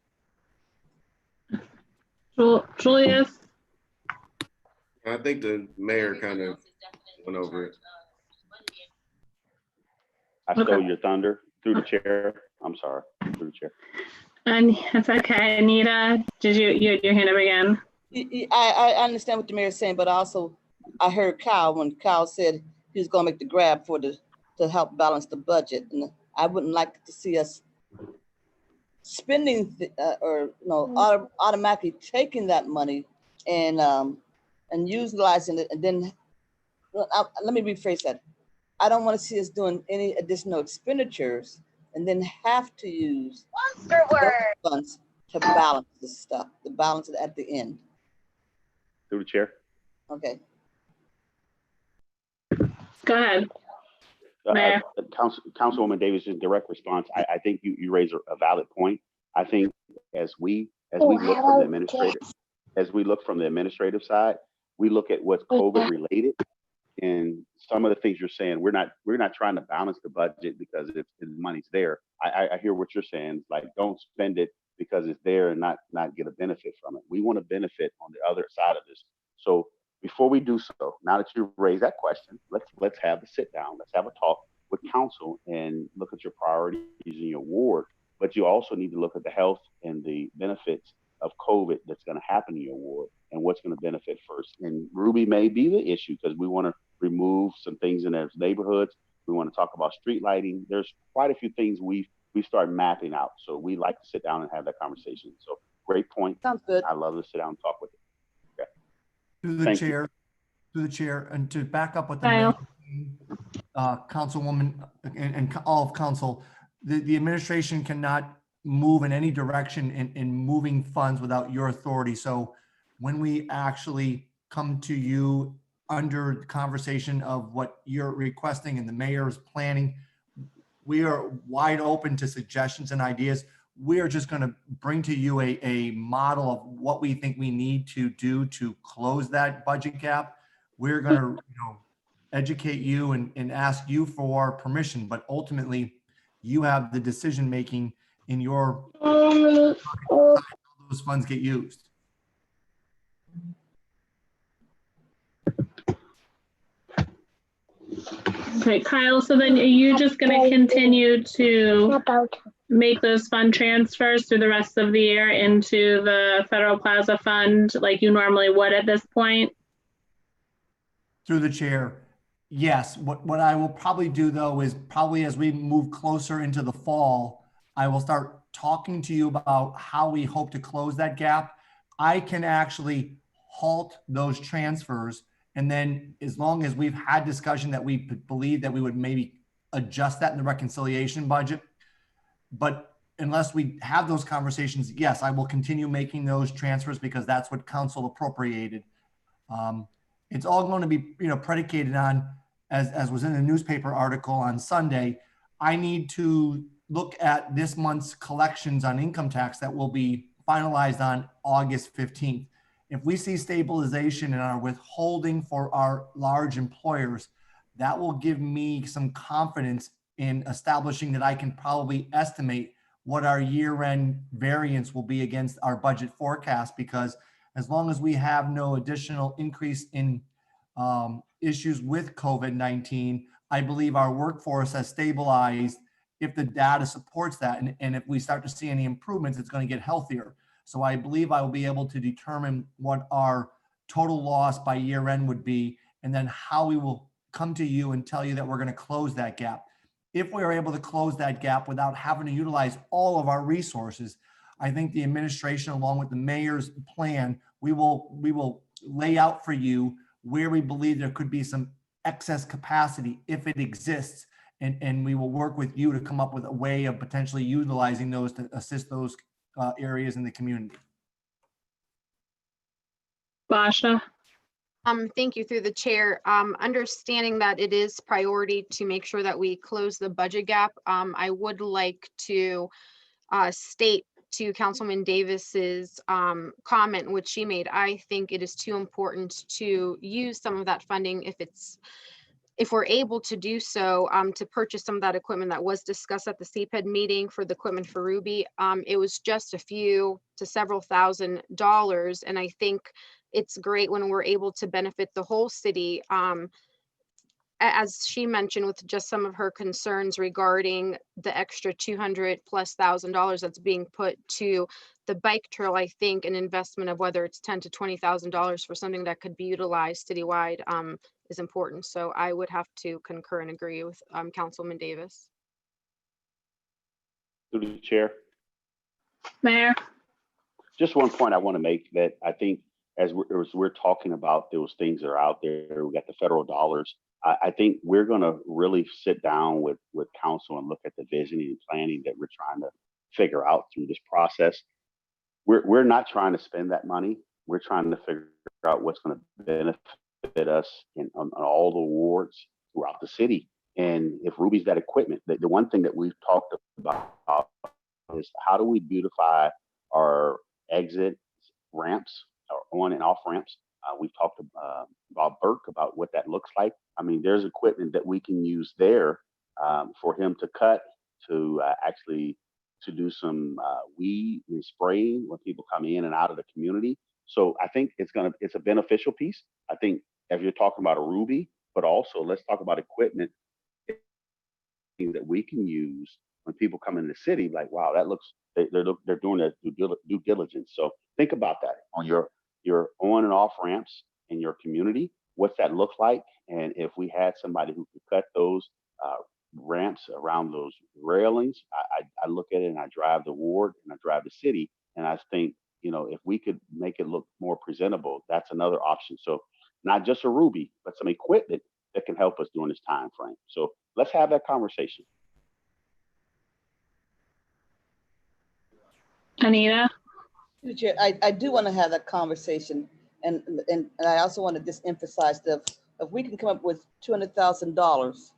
Julius. I think the mayor kind of went over it. I stole your thunder through the chair. I'm sorry, through the chair. And that's okay. Anita, did you had your hand up again? I understand what the mayor's saying, but also I heard Kyle when Kyle said he was gonna make the grab to help balance the budget. And I wouldn't like to see us spending automatically taking that money and utilizing it. And then, let me rephrase that. I don't want to see us doing any additional expenditures and then have to use those funds to balance this stuff, to balance it at the end. Through the chair. Okay. Go ahead. Mayor. Councilwoman Davis, in direct response, I think you raise a valid point. I think as we look from the administrative side, we look at what's COVID related, and some of the things you're saying, we're not trying to balance the budget because the money's there. I hear what you're saying, like don't spend it because it's there and not get a benefit from it. We want to benefit on the other side of this. So before we do so, now that you've raised that question, let's have the sit down. Let's have a talk with council and look at your priorities in your ward. But you also need to look at the health and the benefits of COVID that's going to happen in your ward and what's going to benefit first. And Ruby may be the issue because we want to remove some things in those neighborhoods. We want to talk about street lighting. There's quite a few things we start mapping out. So we like to sit down and have that conversation. So great point. Sounds good. I love to sit down and talk with you. Okay. Through the chair, and to back up what the councilwoman and all of council, the administration cannot move in any direction in moving funds without your authority. So when we actually come to you under the conversation of what you're requesting and the mayor's planning, we are wide open to suggestions and ideas. We are just going to bring to you a model of what we think we need to do to close that budget gap. We're going to educate you and ask you for permission, but ultimately you have the decision making in your how those funds get used. Okay, Kyle, so then are you just going to continue to make those fund transfers through the rest of the year into the Federal Plaza Fund like you normally would at this point? Through the chair, yes. What I will probably do though is probably as we move closer into the fall, I will start talking to you about how we hope to close that gap. I can actually halt those transfers. And then as long as we've had discussion that we believe that we would maybe adjust that in the reconciliation budget. But unless we have those conversations, yes, I will continue making those transfers because that's what council appropriated. It's all going to be, predicated on, as was in the newspaper article on Sunday, I need to look at this month's collections on income tax that will be finalized on August 15th. If we see stabilization in our withholding for our large employers, that will give me some confidence in establishing that I can probably estimate what our year-end variance will be against our budget forecast, because as long as we have no additional increase in issues with COVID-19, I believe our workforce has stabilized if the data supports that. And if we start to see any improvements, it's going to get healthier. So I believe I will be able to determine what our total loss by year end would be, and then how we will come to you and tell you that we're going to close that gap. If we are able to close that gap without having to utilize all of our resources, I think the administration, along with the mayor's plan, we will lay out for you where we believe there could be some excess capacity if it exists. And we will work with you to come up with a way of potentially utilizing those to assist those areas in the community. Basha. Thank you through the chair. Understanding that it is priority to make sure that we close the budget gap, I would like to state to Councilman Davis's comment, which she made. I think it is too important to use some of that funding if we're able to do so, to purchase some of that equipment that was discussed at the CPED meeting for the equipment for Ruby. It was just a few to several $1,000s. And I think it's great when we're able to benefit the whole city as she mentioned, with just some of her concerns regarding the extra $200,000+ that's being put to the bike trail, I think an investment of whether it's $10,000 to $20,000 for something that could be utilized citywide is important. So I would have to concur and agree with Councilwoman Davis. Through the chair. Mayor. Just one point I want to make, that I think as we're talking about those things that are out there, we got the federal dollars. I think we're going to really sit down with council and look at the visioning and planning that we're trying to figure out through this process. We're not trying to spend that money. We're trying to figure out what's going to benefit us on all the wards throughout the city. And if Ruby's got equipment, the one thing that we've talked about is how do we beautify our exit ramps, our on and off ramps. We've talked about Burke, about what that looks like. I mean, there's equipment that we can use there for him to cut, to actually to do some weed and spraying when people come in and out of the community. So I think it's a beneficial piece. I think if you're talking about a Ruby, but also let's talk about equipment that we can use when people come in the city. Like, wow, that looks, they're doing their due diligence. So think about that on your on and off ramps in your community. What's that look like? And if we had somebody who could cut those ramps around those railings, I look at it and I drive the ward and I drive the city, and I think, you know, if we could make it look more presentable, that's another option. So not just a Ruby, but some equipment that can help us during this time frame. So let's have that conversation. Anita? I do want to have that conversation, and I also want to just emphasize that if we can come up with $200,000,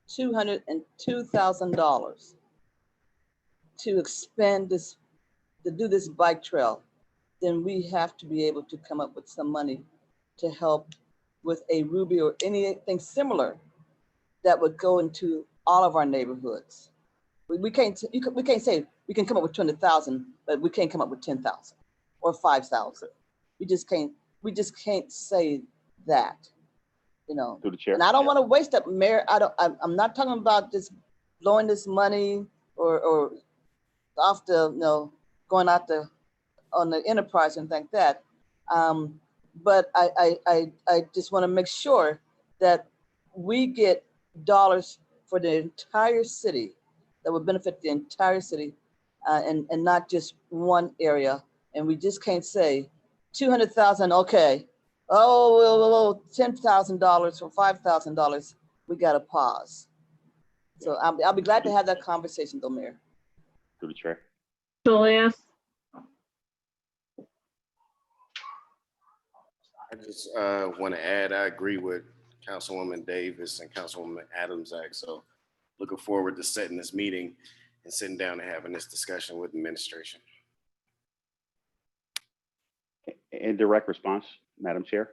$202,000 to expand this, to do this bike trail, then we have to be able to come up with some money to help with a Ruby or anything similar that would go into all of our neighborhoods. We can't say we can come up with 200,000, but we can't come up with 10,000 or 5,000. We just can't say that, you know. Through the chair. And I don't want to waste up, Mayor. I'm not talking about just blowing this money or off the, you know, going out on the enterprise and like that. But I just want to make sure that we get dollars for the entire city that would benefit the entire city, and not just one area. And we just can't say 200,000, okay. Oh, $10,000 or $5,000. We got to pause. So I'll be glad to have that conversation, though, Mayor. Through the chair. Julius? I just want to add, I agree with Councilwoman Davis and Councilwoman Adams-Act. So looking forward to setting this meeting and sitting down and having this discussion with administration. In direct response, Madam Chair.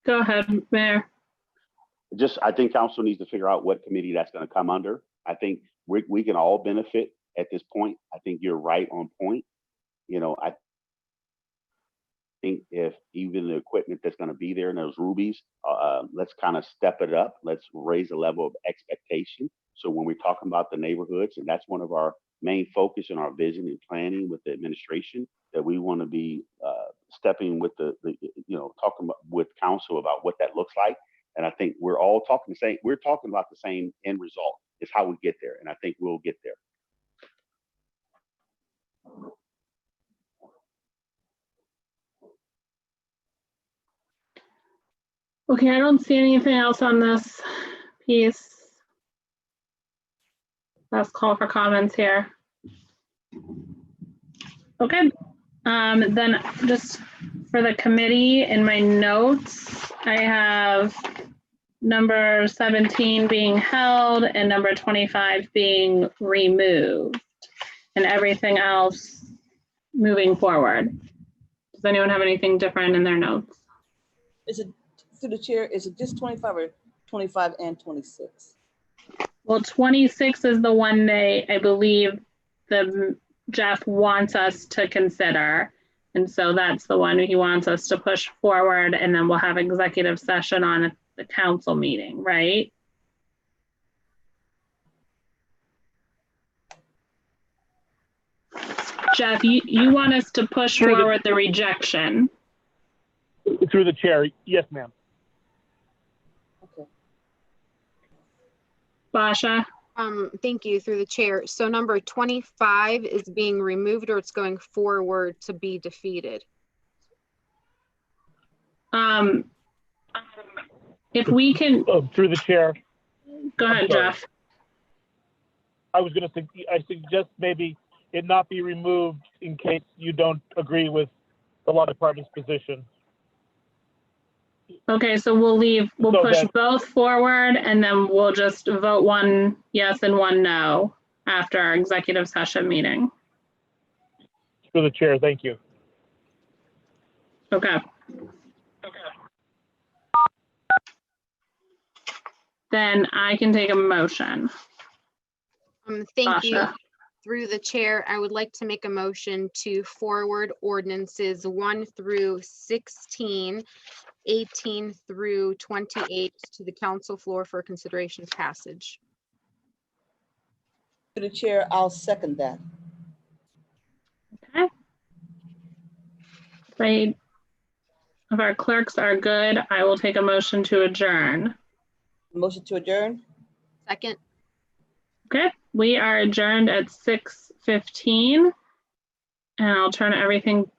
Go ahead, Mayor. I think council needs to figure out what committee that's going to come under. I think we can all benefit at this point. I think you're right on point. You know, I think if even the equipment that's going to be there in those Rubies, let's kind of step it up. Let's raise the level of expectation. So when we're talking about the neighborhoods, and that's one of our main focus in our vision and planning with the administration, that we want to be stepping with talking with council about what that looks like. And I think we're all talking we're talking about the same end result. Is how we get there. And I think we'll get there. Okay, I don't see anything else on this piece. Last call for comments here. Okay, then just for the committee, in my notes, I have number 17 being held and number 25 being removed, and everything else moving forward. Does anyone have anything different in their notes? Is it, through the chair, is it just 25 or 25 and 26? Well, 26 is the one I believe Jeff wants us to consider. And so that's the one he wants us to push forward, and then we'll have executive session on the council meeting, right? Jeff, you want us to push forward the rejection. Through the chair, yes, ma'am. Basha? Thank you, through the chair. So number 25 is being removed, or it's going forward to be defeated? If we can. Oh, through the chair. Go ahead, Jeff. I was going to I suggest maybe it not be removed in case you don't agree with the law department's position. Okay, so we'll push both forward, and then we'll just vote one yes and one no after our executive session meeting. Through the chair, thank you. Okay. Then I can take a motion. Thank you. Basha. Through the chair, I would like to make a motion to forward ordinances 1 through 16, 18 through 28 to the council floor for consideration of passage. To the chair, I'll second that. Okay. If our clerks are good, I will take a motion to adjourn. Motion to adjourn? Second. Okay, we are adjourned at 6:15, and I'll turn everything